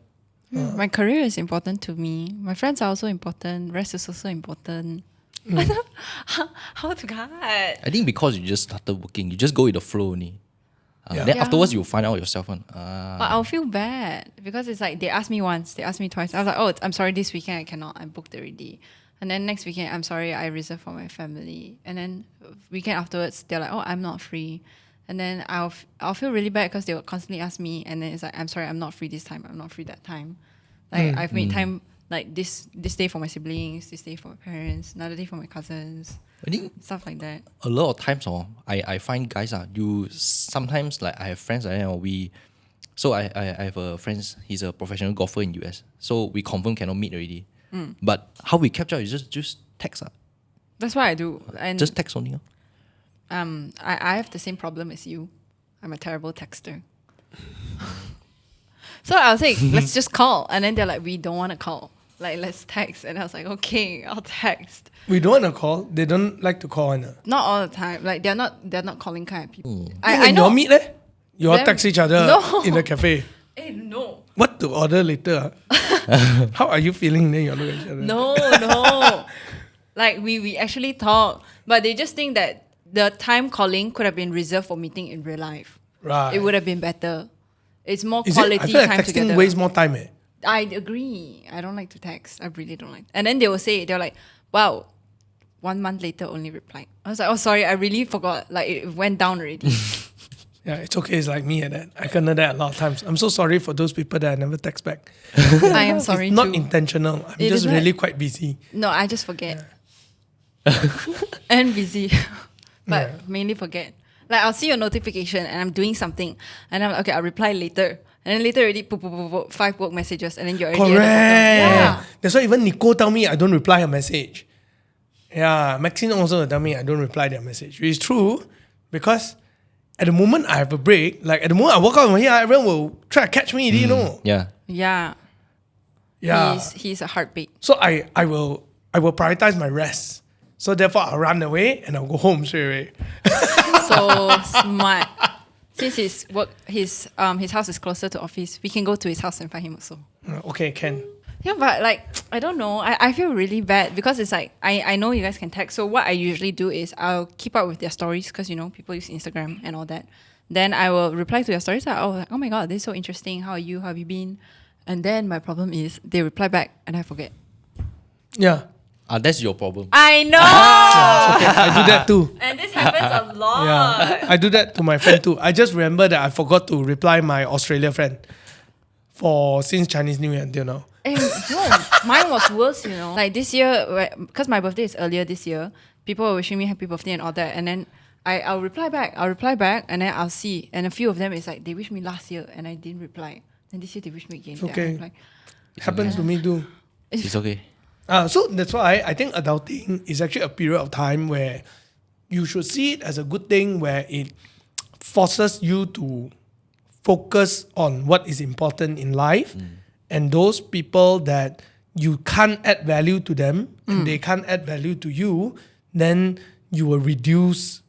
My career is important to me. My friends are also important. Rest is also important. How to cut? I think because you just started working, you just go with the flow only. Then afterwards, you'll find out yourself. But I'll feel bad because it's like they asked me once, they asked me twice. I was like, oh, I'm sorry, this weekend I cannot. I'm booked already. And then next weekend, I'm sorry, I reserved for my family. And then weekend afterwards, they're like, oh, I'm not free. And then I'll feel really bad because they will constantly ask me. And then it's like, I'm sorry, I'm not free this time. I'm not free that time. Like I've made time like this day for my siblings, this day for my parents, another day for my cousins. I think stuff like that. A lot of times, I find guys you sometimes like I have friends like that, so I have a friend, he's a professional golfer in US. So we confirm cannot meet already. But how we catch up is just text. That's what I do. And just text only. I have the same problem as you. I'm a terrible texter. So I was like, let's just call. And then they're like, we don't want to call. Like, let's text. And I was like, okay, I'll text. We don't want to call. They don't like to call. Not all the time. Like, they're not calling kind of people. I know. You all meet you all text each other in the cafe. No. What to order later? How are you feeling? Then you look at each other. No. Like, we actually talk. But they just think that the time calling could have been reserved for meeting in real life. Right. It would have been better. It's more Is it? quality I feel like time texting together. wastes more time. I agree. I don't like to text. I really don't like. And then they will say, they're like, wow, 1 month later only replied. I was like, oh, sorry, I really forgot. Like, it went down already. Yeah, it's okay. It's like me at that. I can do that a lot of times. I'm so sorry for those people that I never text back. I am sorry It's not too. intentional. I'm It just is not- really quite busy. No, I just forget. And busy. But Yeah. mainly forget. Like, I'll see your notification and I'm doing something. And I'm like, okay, I'll reply later. And then later already, 5 work messages. And then you're already Correct. at the bottom. That's why even Nicole tell me I don't reply her message. Yeah, Maxine also will tell me I don't reply their message. Which is true because at the moment I have a break, like at the moment I walk out from here, everyone will try to catch me, you know? Yeah. Yeah. Yeah. He's a heartbeat. So I will prioritize my rest. So therefore I'll run away and I'll go home straight away. So smart. Since his house is closer to office, we can go to his house and find him also. Okay, can. Yeah, but like, I don't know. I feel really bad because it's like, I know you guys can text. So what I usually do is I'll keep up with their stories because, you know, people use Instagram and all that. Then I will reply to their stories. Like, oh my God, this is so interesting. How are you? How have you been? And then my problem is they reply back and I forget. Yeah. That's your problem. I know! Okay, I do that too. And this happens a lot. Yeah, I do that to my friend too. I just remember that I forgot to reply my Australia friend since Chinese New Year until now. And no, mine was worse, you know. Like this year, because my birthday is earlier this year, people were wishing me happy birthday and all that. And then I'll reply back, and then I'll see. And a few of them is like, they wished me last year and I didn't reply. And this year they wish me again. It's then I okay. reply. Happens to me too. It's okay. So that's why I think adulting is actually a period of time where you should see it as a good thing, where it forces you to focus on what is important in life and those people that you can't add value to them and they can't add value to you, then you will reduce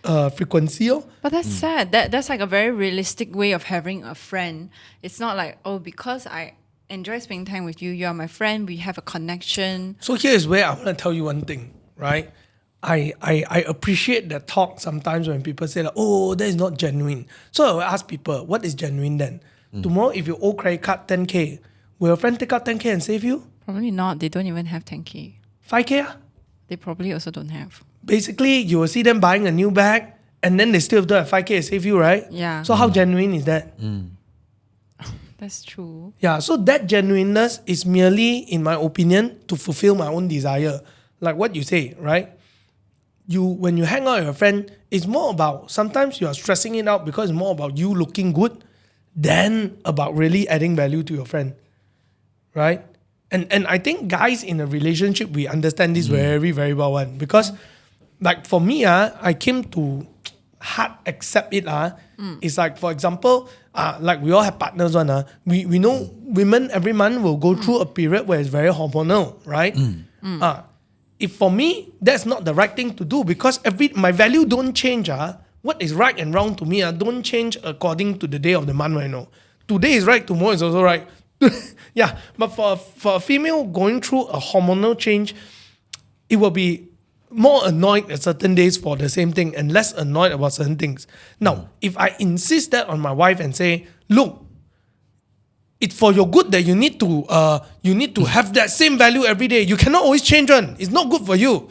frequency. But that's sad. That's like a very realistic way of having a friend. It's not like, oh, because I enjoy spending time with you, you are my friend, we have a connection. So here is where I want to tell you one thing, right? I appreciate the talk sometimes when people say like, oh, that is not genuine. So I will ask people, what is genuine then? Tomorrow, if you owe credit card 10K, will your friend take out 10K and save you? Probably not. They don't even have 10K. 5K? Ah? They probably also don't have. Basically, you will see them buying a new bag and then they still don't have 5K to save you, right? Yeah. So how genuine is that? That's true. Yeah, so that genuineness is merely, in my opinion, to fulfill my own desire. Like what you say, right? When you hang out with a friend, it's more about, sometimes you are stressing it out because it's more about you looking good than about really adding value to your friend, right? And I think guys in a relationship, we understand this very, very well one. Because like for me, I came to hard accept it. It's like, for example, like we all have partners one. We know women every month will go through a period where it's very hormonal, right? If for me, that's not the right thing to do because my value don't change. What is right and wrong to me don't change according to the day of the month right now. Today is right, tomorrow is also right. Yeah, but for a female going through a hormonal change, it will be more annoyed at certain days for the same thing and less annoyed about certain things. Now, if I insist that on my wife and say, look, it's for your good that you need to have that same value every day. You cannot always change one. It's not good for you.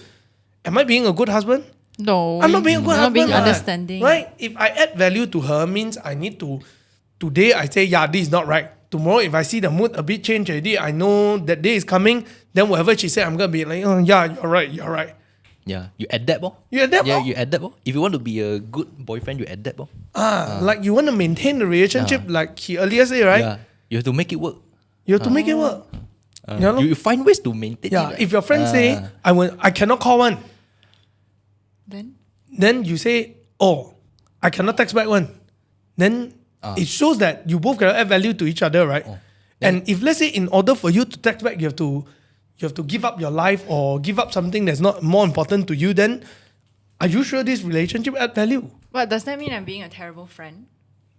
Am I being a good husband? No. I'm not being a good you're husband. not being understanding. Right? If I add value to her, means I need to, today I say, yeah, this is not right. Tomorrow, if I see the mood a bit change already, I know that day is coming, then whatever she said, I'm going to be like, oh, yeah, you're right. Yeah, you adapt. You adapt. Yeah, you adapt. If you want to be a good boyfriend, you adapt. Like you want to maintain the relationship, like he earlier said, right? Yeah, you have to make it work. You have to make it work. You find ways to maintain it. Yeah, Right? if your friend say, I cannot call one, then you say, oh, I cannot text back one. Then it shows that you both cannot add value to each other, right? And if let's say in order for you to text back, you have to give up your life or give up something that's not more important to you, then are you sure this relationship add value? But does that mean I'm being a terrible friend?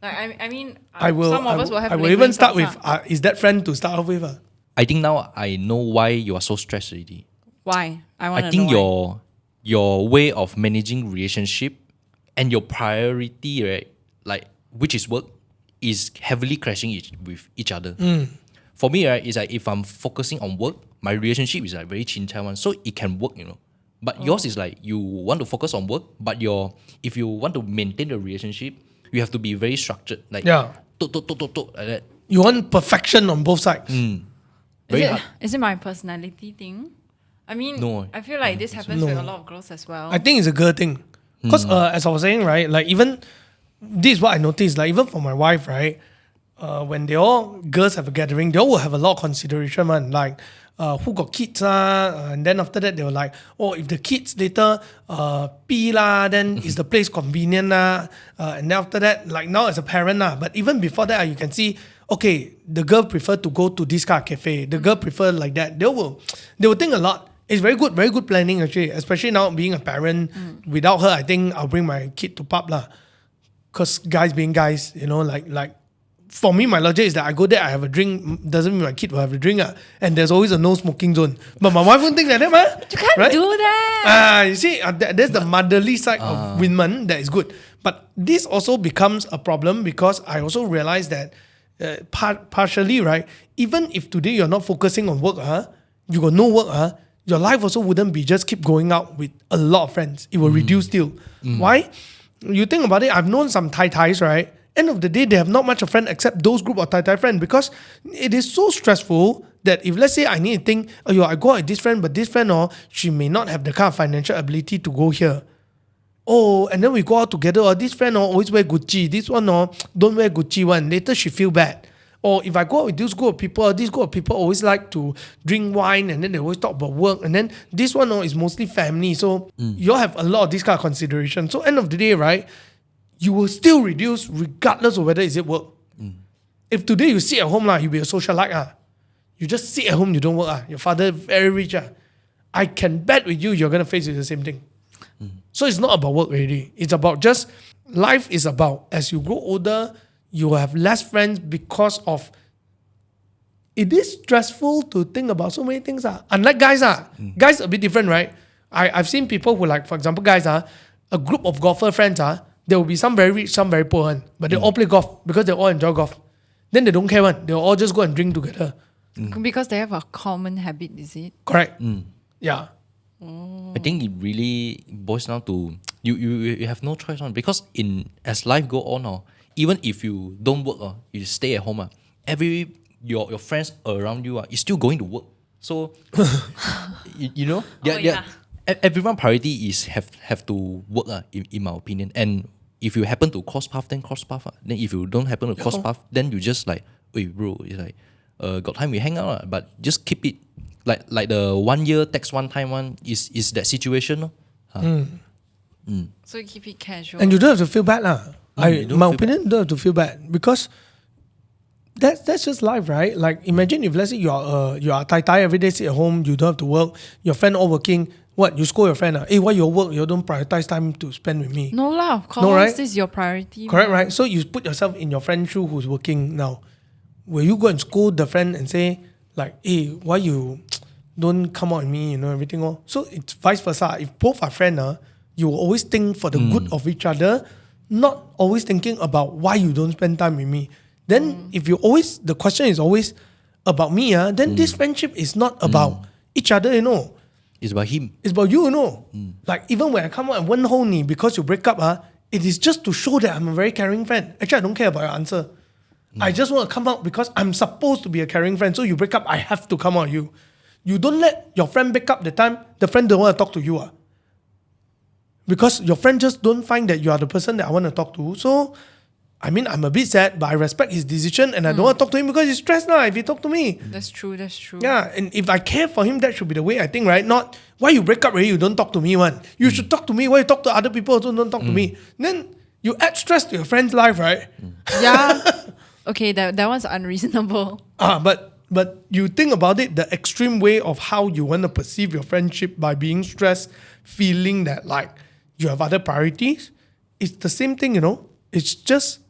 Like I mean, Some of us will have. I will even start with, is that friend to start off with? I think now I know why you are so stressed already. Why? I think your way of managing relationship and your priority, right, like which is work, is heavily crashing with each other. For me, right, it's like if I'm focusing on work, my relationship is like very chin-chai one, so it can work, But yours is like you want to focus on work, but if you want to maintain the relationship, you have to be very structured, like like that. You want perfection on both sides. Very hard. Is it my personality thing? I mean, No. I feel like this happens with a lot of girls as well. I think it's a girl thing. Because as I was saying, right, like even this is what I noticed, like even for my wife, right, when girls have a gathering, they all will have a lot of consideration, man. Like who got kids, and then after that they were like, oh, if the kids later pee lah, then is the place convenient and then after that, like now as a parent but even before that, you can see, okay, the girl prefer to go to this kind of cafe, the girl prefer like that. They will think a lot. It's very good planning actually, especially now being a parent. Without her, I think I'll bring my kid to pub lah. Cause guys being guys, like for me, my logic is that I go there, I have a drink, doesn't mean my kid will have a drink. And there's always a no smoking zone. But my wife won't think like that, man. You can't do that. You see, there's the motherly side of women that is good. But this also becomes a problem because I also realize that partially, right, even if today you're not focusing on work, you got no work, your life also wouldn't be just keep going out with a lot of friends. It will reduce still. Why? You think about it, I've known some Thais, right? End of the day, they have not much of friend except those group of Thai friends because it is so stressful that if let's say I need to think, I go out with this friend, but this friend she may not have the kind of financial ability to go here. Oh, and then we go out together, this friend always wear Gucci, this one don't wear Gucci one. Later she feel bad. Or if I go out with this group of people always like to drink wine and then they always talk about work. And then this one is mostly family. So you all have a lot of this kind of consideration. So end of the day, right, you will still reduce regardless of whether is it work. If today you sit at home, you'll be a socialite. You just sit at home, you don't work. Your father very rich. I can bet with you're going to face with the same thing. So it's not about work really. It's about just, life is about, as you grow older, you will have less friends because of, it is stressful to think about so many things. Unlike guys, guys a bit different, right? I've seen people who like, for example, guys, a group of golfer friends, there will be some very rich, some very poor one, but they all play golf because they all enjoy golf. Then they don't care one. They'll all just go and drink together. Because they have a common habit, is it? Correct. Yeah. I think it really boils down to you have no choice because as life go on, even if you don't work, you stay at home, your friends around you is still going to work. So everyone priority is have to work in my opinion. And if you happen to cross path, then cross path. Then if you don't happen to cross path, then you just like, hey bro, it's like got time we hang out, but just keep it like the 1 year text one time one is that situation. So you keep it casual. And you don't have to feel bad. My opinion, don't have to feel bad because that's just life, right? Like imagine if let's say you are a Thai every day, sit at home, you don't have to work, your friend all working. What, you scold your friend? Hey, why you work? You don't prioritize time to spend with me. No lah, of course. No, right? This is your priority. Correct, right? So you put yourself in your friend's shoe who's working now. Will you go and scold the friend and say like, hey, why you don't come out with me, everything all? So it's vice versa. If both are friends, you will always think for the good of each other, not always thinking about why you don't spend time with me. Then if you always, the question is always about me, then this friendship is not about each other, It's about him. It's about you, Like even when I come out and one whole knee because you break up, it is just to show that I'm a very caring friend. Actually, I don't care about your answer. I just want to come out because I'm supposed to be a caring friend. So you break up, I have to come out with you. You don't let your friend break up the time the friend don't want to talk to you. Because your friend just don't find that you are the person that I want to talk to. So, I mean, I'm a bit sad, but I respect his decision and I don't want to talk to him because he's stressed now if he talk to me. That's true. Yeah, and if I care for him, that should be the way I think, right? Not, why you break up already, you don't talk to me, one. You should talk to me. Why you talk to other people also don't talk to me? Then you add stress to your friend's life, right? Yeah. Okay, that one's unreasonable. But you think about it, the extreme way of how you want to perceive your friendship by being stressed, feeling that like you have other priorities, it's the same thing, It's just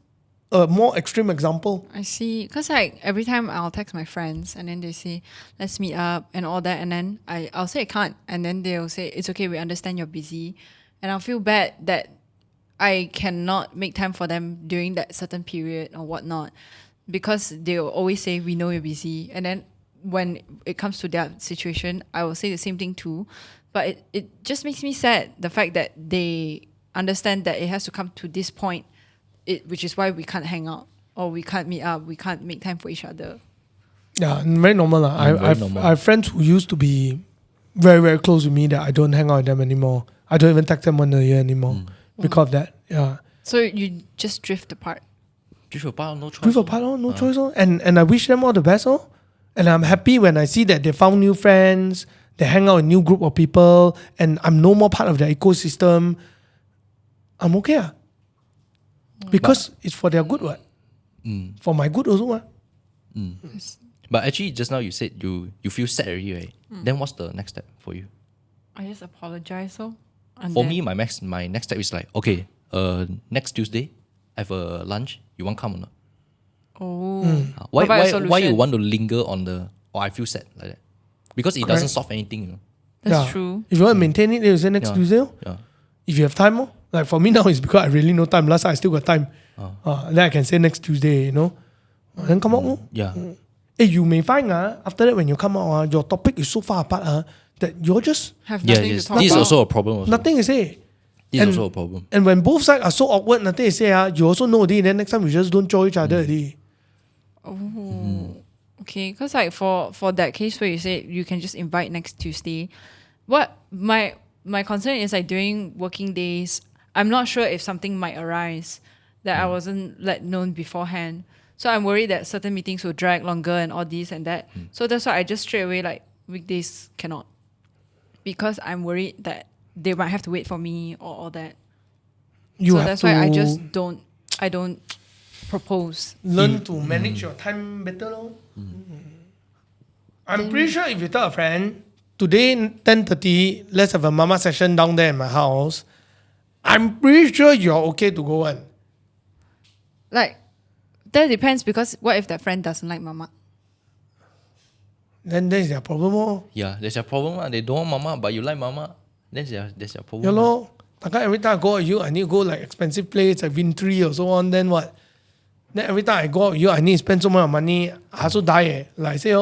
a more extreme example. I see. Because like every time I'll text my friends and then they say, let's meet up and all that. And then I'll say I can't. And then they'll say, it's okay, we understand you're busy. And I'll feel bad that I cannot make time for them during that certain period or whatnot, because they'll always say, we know you're busy. And then when it comes to their situation, I will say the same thing too. But it just makes me sad, the fact that they understand that it has to come to this point, which is why we can't hang out or we can't meet up, we can't make time for each other. Yeah, very normal. Very normal. I have friends who used to be very, very close with me that I don't hang out with them anymore. I don't even text them once a year anymore because of that. Yeah. So you just drift apart. Drift apart, no choice. Drift apart, no choice. And I wish them all the best. And I'm happy when I see that they found new friends, they hang out with a new group of people, and I'm no more part of their ecosystem. I'm okay. Because it's for their good, what? For my good also, what? But actually, just now you said you feel sad already, right? Then what's the next step for you? I just apologize. For me, my next step is like, okay, next Tuesday, I have a lunch. You want to come or not? Why you want to linger on the, I feel sad like that? Because it doesn't solve anything. That's true. If you want to maintain it, you say next Tuesday. Yeah. If you have time, like for me now, it's because I really no time. Last time I still got time. Then I can say next Tuesday, Then come out. Yeah. You may find after that when you come out, your topic is so far apart that you're just Have nothing to Yes. talk This is about. also a problem. Also. nothing to say. This is also a problem. And when both sides are so awkward, nothing to say, you also know already, then next time you just don't join each other already. Okay, because like for that case where you say you can just invite next Tuesday, what my concern is like during working days, I'm not sure if something might arise that I wasn't let known beforehand. So I'm worried that certain meetings will drag longer and all this and that. So that's why I just straight away like weekdays cannot, because I'm worried that they might have to wait for me or all that. You so have that's to why I don't propose. learn to manage your time better. I'm pretty sure if you tell a friend, today 10:30, let's have a mama session down there in my house, I'm pretty sure you're okay to go on. Like, that depends, because what if that friend doesn't like mama? Then there's their problem. Yeah, there's a problem. They don't want mama, but you like mama. There's a problem. Yeah, lor. Every time I go out with you, I need to go like expensive place like Wintry or so on. Then what? Then every time I go out with you, I need to spend so much money. I also die. Like I say,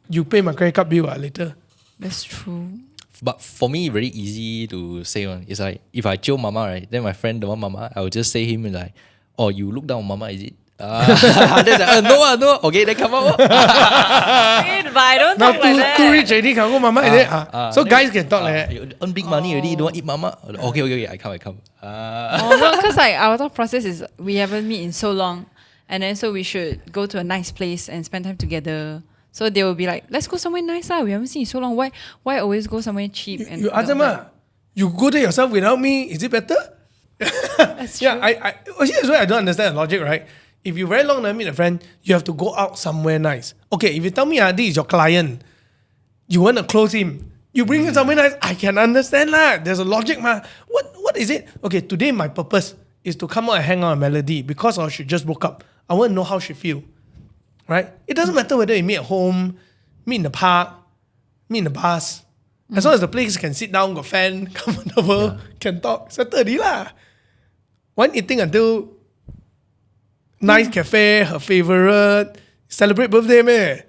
you pay my credit card bill later. That's true. But for me, very easy to say one. It's like if I chill mama, right? Then my friend don't want mama, I will just say him like, "Oh, you look down on mama, is it?" Then like, no. Okay, then come out. But I don't Now talk like that. too rich already can go mama is it? So guys can talk like that. You earn big money already, you don't want to eat mama. Okay, I come. No, because like our thought process is we haven't met in so long, and then so we should go to a nice place and spend time together. So they will be like, let's go somewhere nice We haven't seen in so long. Why always go somewhere cheap? And You ask them, you go there yourself without me, is it better? That's true. Yeah, here's where I don't understand the logic, right? If you very long never meet a friend, you have to go out somewhere nice. Okay, if you tell me this is your client, you want to close him, you bring him somewhere nice, I can understand lah. There's a logic, ma. What is it? Okay, today my purpose is to come out and hang out with Melody because she just woke up. I want to know how she feel. Right? It doesn't matter whether you meet at home, meet in the park, meet in the bus. As long as the place can sit down, got fan, comfortable, can talk, settle already lah. One eating until nice cafe, her favorite, celebrate birthday, meh?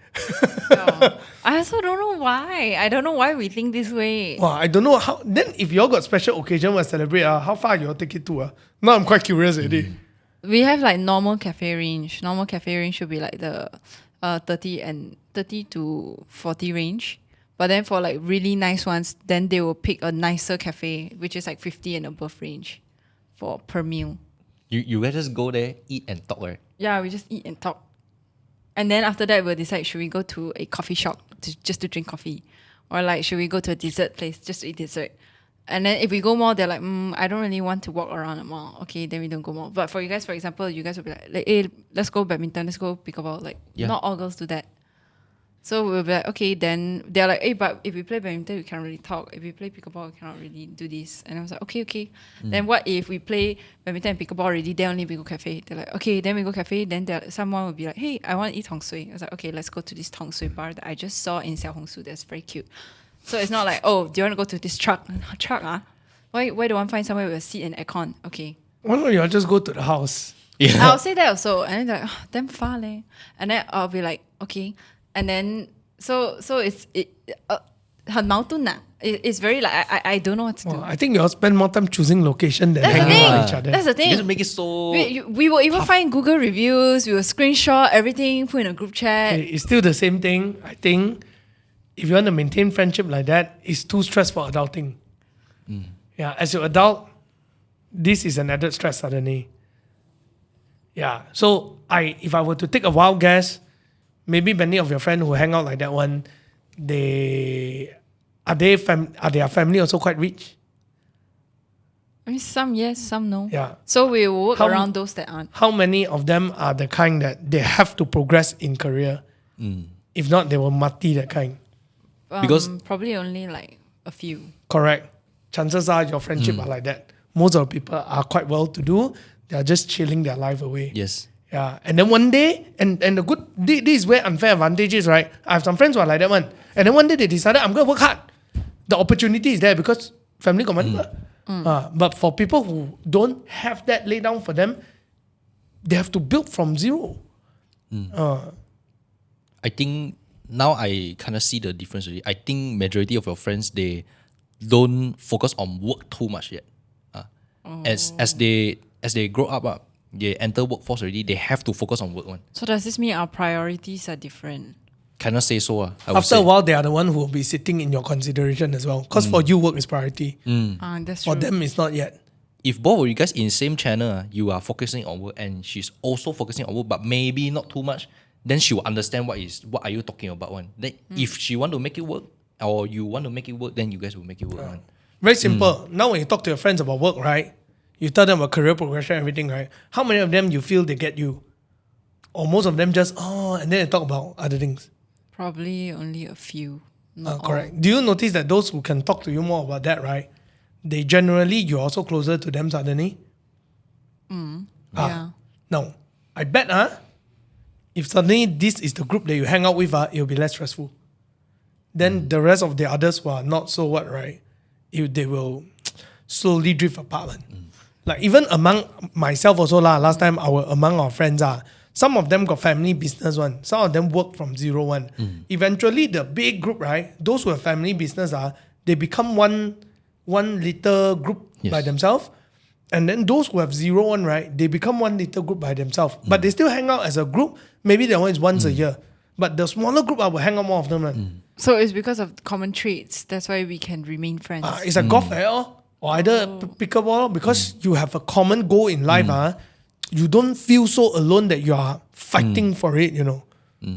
I also don't know why. I don't know why we think this way. Wow, I don't know how. Then if you all got special occasion to celebrate, how far you all take it to? Now I'm quite curious already. We have like normal cafe range. Normal cafe range should be like the 30 to 40 range. But then for like really nice ones, then they will pick a nicer cafe, which is like 50 and above range for per meal. You guys just go there, eat and talk, right? Yeah, we just eat and talk. And then after that, we'll decide, should we go to a coffee shop just to drink coffee? Or like, should we go to a dessert place just to eat dessert? And then if we go more, they're like, I don't really want to walk around more. Okay, then we don't go more. But for you guys, for example, you guys will be like, hey, let's go badminton, let's go pickleball. Like, not all girls do that. So we'll be like, okay, then they're like, hey, but if we play badminton, we can't really talk. If we play pickleball, we cannot really do this. And I was like, okay. Then what if we play badminton and pickleball already, then only we go cafe? They're like, okay, then we go cafe. Then someone will be like, hey, I want to eat Tong Sui. I was like, okay, let's go to this Tong Sui bar that I just saw in Xiao Hong Su. That's very cute. So it's not like, oh, do you want to go to this truck? Why do I find somewhere with a seat and aircon? Okay, Why don't you all just go to the house? Yeah. I'll say that also, and then like, damn far leh. And then I'll be like, okay. And then so it's 很矛盾呐. It's very like I don't know what to do. Well, I think you all spend more time choosing location than That's the hanging out thing. with each other. That's the You just thing. make it so. We will even find Google reviews. We will screenshot everything, put in a group chat. Okay, it's still the same thing. I think if you want to maintain friendship like that, it's too stressful for adulting. Yeah, as an adult, this is an added stress suddenly. Yeah, so if I were to take a wild guess, maybe many of your friends who hang out like that one, are their family also quite rich? I mean, some yes, some no. Yeah. So we will work How- around those that aren't. How many of them are the kind that they have to progress in career? If not, they will mati that kind. Because- Probably only like a few. Correct. Chances are your friendship are like that. Most of the people are quite well to do. They are just chilling their life away. Yes. Yeah. And then one day, and the good, this is where unfair advantage is, right? I have some friends who are like that one. And then one day they decided, I'm going to work hard. The opportunity is there because family got money. But for people who don't have that laid down for them, they have to build from zero. I think now I kind of see the difference already. I think majority of your friends, they don't focus on work too much yet. As they grow up, they enter workforce already, they have to focus on work one. So does this mean our priorities are different? Cannot say so. I would After say. a while, they are the one who will be sitting in your consideration as well. Because for you, work is priority. That's For true. them, it's not yet. If both of you guys in same channel, you are focusing on work and she's also focusing on work, but maybe not too much, then she will understand what are you talking about one. Then if she want to make it work or you want to make it work, then you guys will make it work one. Very simple. Now, when you talk to your friends about work, right? You tell them about career progression, everything, right? How many of them you feel they get you? Or most of them just, and then they talk about other things. Probably only a few. Not all. Correct. Do you notice that those who can talk to you more about that, right? They generally, you're also closer to them suddenly? Yeah. No. I bet, if suddenly this is the group that you hang out with, it'll be less stressful. Then the rest of the others who are not so what, right? They will slowly drift apart. Like even among myself also last time among our friends some of them got family business one. Some of them work from zero one. Eventually the big group, right? Those who have family business they become one little group by themselves. And then those who have zero one, right? They become one little group by themselves. But they still hang out as a group. Maybe that one is once a year. But the smaller group will hang out more of them. So it's because of common traits. That's why we can remain friends. It's a golf or either pickleball because you have a common goal in life. You don't feel so alone that you are fighting for it,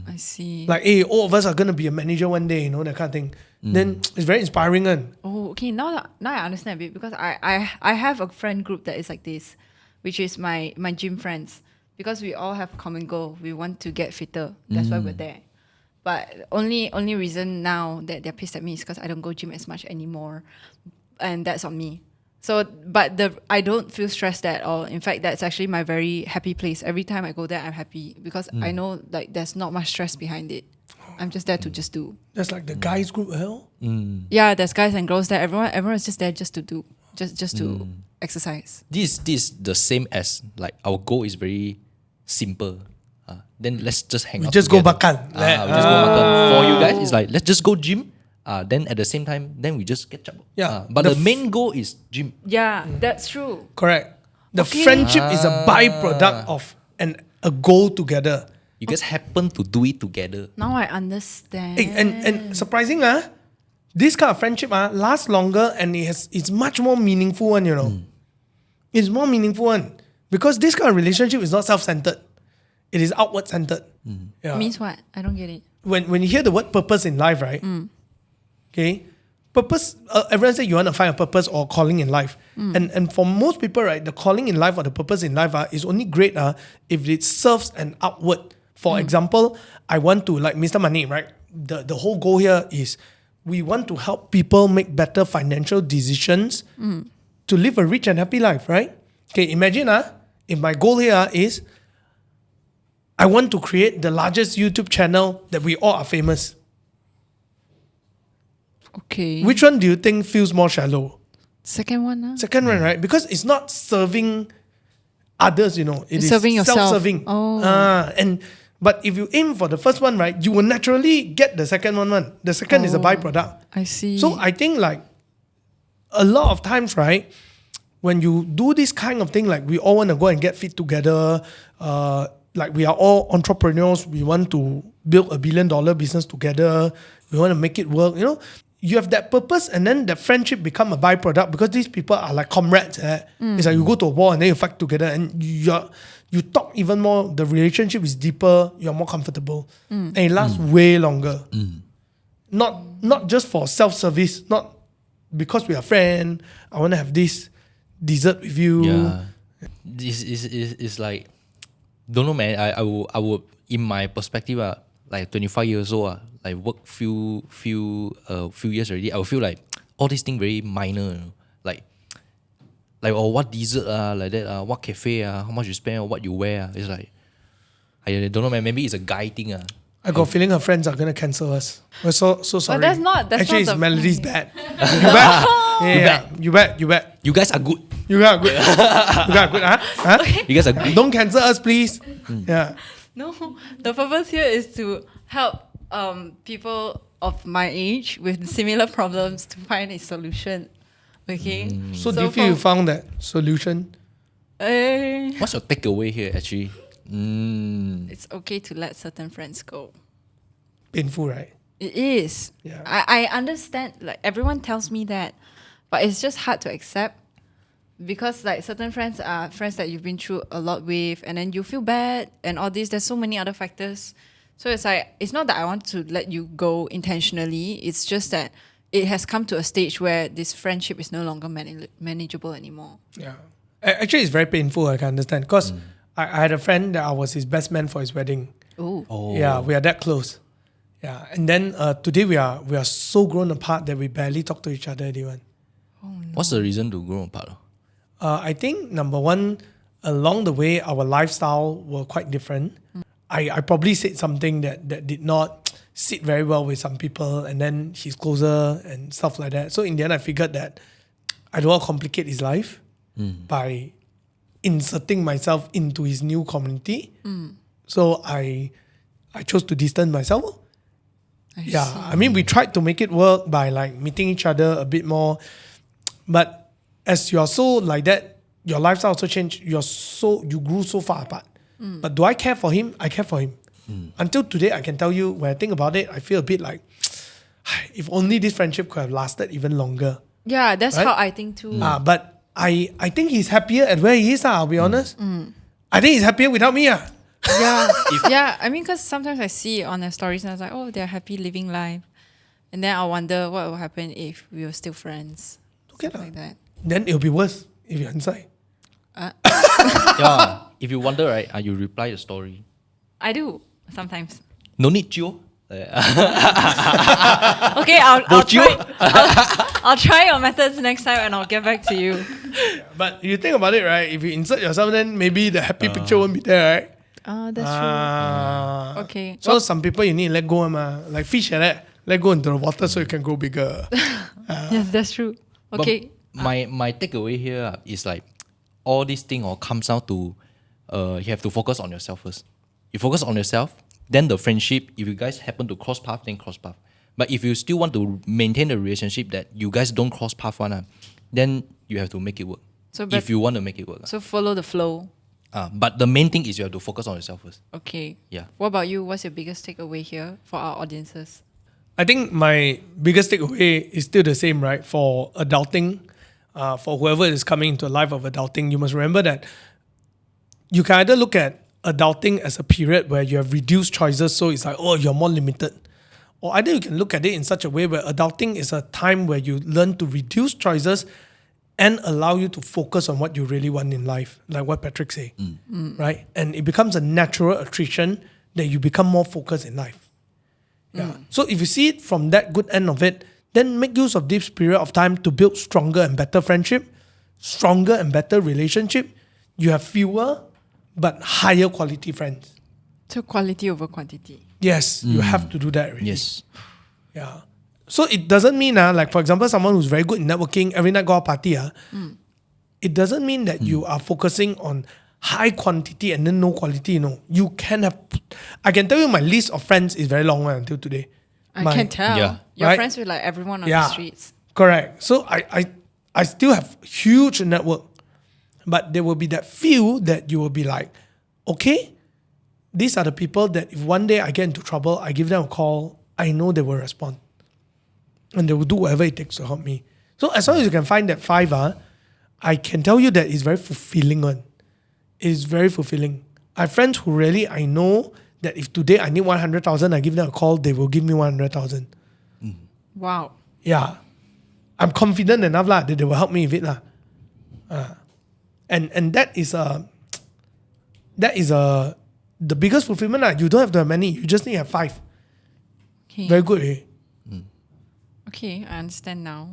I see. Like, hey, all of us are going to be a manager one day, that kind of thing. Then it's very inspiring. Oh, okay. Now I understand a bit because I have a friend group that is like this, which is my gym friends. Because we all have common goal. We want to get fitter. That's why we're there. But only reason now that they're pissed at me is because I don't go gym as much anymore. And that's on me. So, but I don't feel stressed at all. In fact, that's actually my very happy place. Every time I go there, I'm happy because I know like there's not much stress behind it. I'm just there to just do. That's like the guys group, Yeah, there's guys and girls there. Everyone is just there just to do, just to exercise. This the same as like our goal is very simple. Then let's just hang out. just go together. makan. We just go makan. For you guys, it's like let's just go gym. Then at the same time, then we just catch up. Yeah. But the main goal is gym. Yeah, that's true. Correct. The friendship is a byproduct of a goal together. You guys happen to do it together. Now I understand. And surprising, this kind of friendship lasts longer and it's much more meaningful one, It's more meaningful one. Because this kind of relationship is not self-centered. It is outward-centered. Yeah. Means what? I don't get it. When you hear the word purpose in life, right? Okay, purpose. Everyone say you want to find a purpose or calling in life, and for most people, right, the calling in life or the purpose in life is only great if it serves an outward. For example, I want to like Mr. Money, right? The whole goal here is we want to help people make better financial decisions to live a rich and happy life, right? Okay, imagine if my goal here is I want to create the largest YouTube channel that we all are famous. Okay. Which one do you think feels more shallow? Second one? Second one, right? Because it's not serving others, you know. It is Serving yourself. self-serving. Oh. But if you aim for the first one, right, you will naturally get the second one. The second is a byproduct. I see. So I think like a lot of times, right, when you do this kind of thing, like we all want to go and get fit together, like we are all entrepreneurs, we want to build $1 billion business together, we want to make it work, you know. You have that purpose, and then the friendship become a byproduct because these people are like comrades. It's like you go to a war and then you fight together, and you talk even more. The relationship is deeper. You're more comfortable, and it lasts way longer. Not just for self-service, not because we are friends. I want to have this dessert with you. Yeah. This is like, don't know, man. I would in my perspective, like 25 years old, like work few years already, I would feel like all these things very minor, you know? Like what dessert like that what cafe how much you spend or what you wear it's like I don't know, man. Maybe it's a guy thing I got a feeling her friends are gonna cancel us. We're so sorry. that's not Actually, not it's the Melody's bad. You bet. you guys are good. You guys are good. You guys are good, huh? You guys are good. Don't cancel us, please. Yeah. No, the purpose here is to help people of my age with similar problems to find a solution. Okay. So do you feel you found that solution? What's your takeaway here actually? It's okay to let certain friends go. Painful, right? It is. Yeah. I understand. Like everyone tells me that, but it's just hard to accept because like certain friends are friends that you've been through a lot with, and then you feel bad and all this. There's so many other factors. So it's like it's not that I want to let you go intentionally. It's just that it has come to a stage where this friendship is no longer manageable anymore. Yeah. Actually, it's very painful. I can understand because I had a friend that I was his best man for his wedding. Oh. Yeah, we are that close. Yeah, and then today we are so grown apart that we barely talk to each other, anyone. What's the reason to grow apart? I think number one, along the way, our lifestyle were quite different. I probably said something that did not sit very well with some people, and then he's closer and stuff like that. So in the end, I figured that I don't want to complicate his life by inserting myself into his new community. So I chose to distance myself. I mean, we tried to make it work by like meeting each other a bit more, but as you're so like that, your lifestyle also changed. You grew so far apart. But do I care for him? I care for him. Until today, I can tell you when I think about it, I feel a bit like if only this friendship could have lasted even longer. Yeah, that's Right? how I think too. But I think he's happier at where he is. I'll be honest. I think he's happier without me. Yeah, I mean, because sometimes I see it on their stories and I was like, oh, they're happy living life. And then I wonder what will happen if we were still friends. Okay, Stuff like that. Then it'll be worse if you're inside. Yeah. If you wonder, right, you reply the story. I do, sometimes. No need Gio. Okay, I'll try your methods next time and I'll get back to you. But you think about it, right? If you insert yourself, then maybe the happy picture won't be there, right? Oh, that's true. Okay. So some people you need to let go, like fish like that. Let go into the water so you can grow bigger. Yes, that's true. Okay. But my takeaway here is like all these thing all comes down to you have to focus on yourself first. You focus on yourself, then the friendship, if you guys happen to cross path, then cross path. But if you still want to maintain the relationship that you guys don't cross path one, then you have to make it work. So if you want to make it work. So follow the flow. But the main thing is you have to focus on yourself first. Okay. Yeah. What about you? What's your biggest takeaway here for our audiences? I think my biggest takeaway is still the same, right? For adulting, for whoever is coming into a life of adulting, you must remember that you can either look at adulting as a period where you have reduced choices, so it's like, oh, you're more limited. Or either you can look at it in such a way where adulting is a time where you learn to reduce choices and allow you to focus on what you really want in life, like what Patrick said, right? And it becomes a natural attrition that you become more focused in life. Yeah. So if you see it from that good end of it, then make use of this period of time to build stronger and better friendship, stronger and better relationship. You have fewer but higher quality friends. So quality over quantity. Yes, you have to do that really. Yes. Yeah. So it doesn't mean, like for example, someone who's very good in networking, every night go out party, it doesn't mean that you are focusing on high quantity and then no quality. You can have. I can tell you, my list of friends is very long until today. I can tell. Yeah. You're Right? friends with like everyone on Yeah. the streets. Correct. So I still have huge network, but there will be that few that you will be like, okay, these are the people that if one day I get into trouble, I give them a call, I know they will respond. And they will do whatever it takes to help me. So as long as you can find that 5, I can tell you that it's very fulfilling one. It is very fulfilling. I have friends who really, I know that if today I need 100,000, I give them a call, they will give me 100,000. Wow. Yeah. I'm confident enough that they will help me with it. And that is the biggest fulfillment. You don't have to have many, you just need to have 5. Okay. Very good. Okay, I understand now.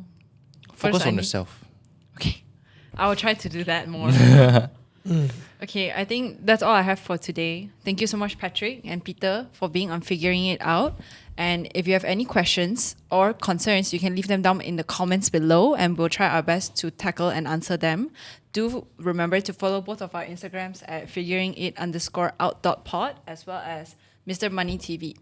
Focus First, on I need- yourself. Okay. I will try to do that more. Okay, I think that's all I have for today. Thank you so much, Patrick and Peter, for being on Figuring It Out. And if you have any questions or concerns, you can leave them down in the comments below and we'll try our best to tackle and answer them. Do remember to follow both of our Instagrams at figuringit_out.pod as well as Mr. Money TV.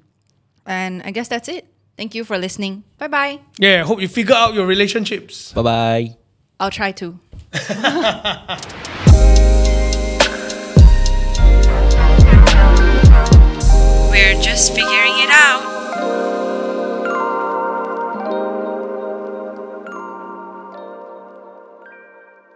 And I guess that's it. Thank you for listening. Bye-bye. Yeah, hope you figure out your relationships. Bye bye. I'll try to. We're just figuring it out.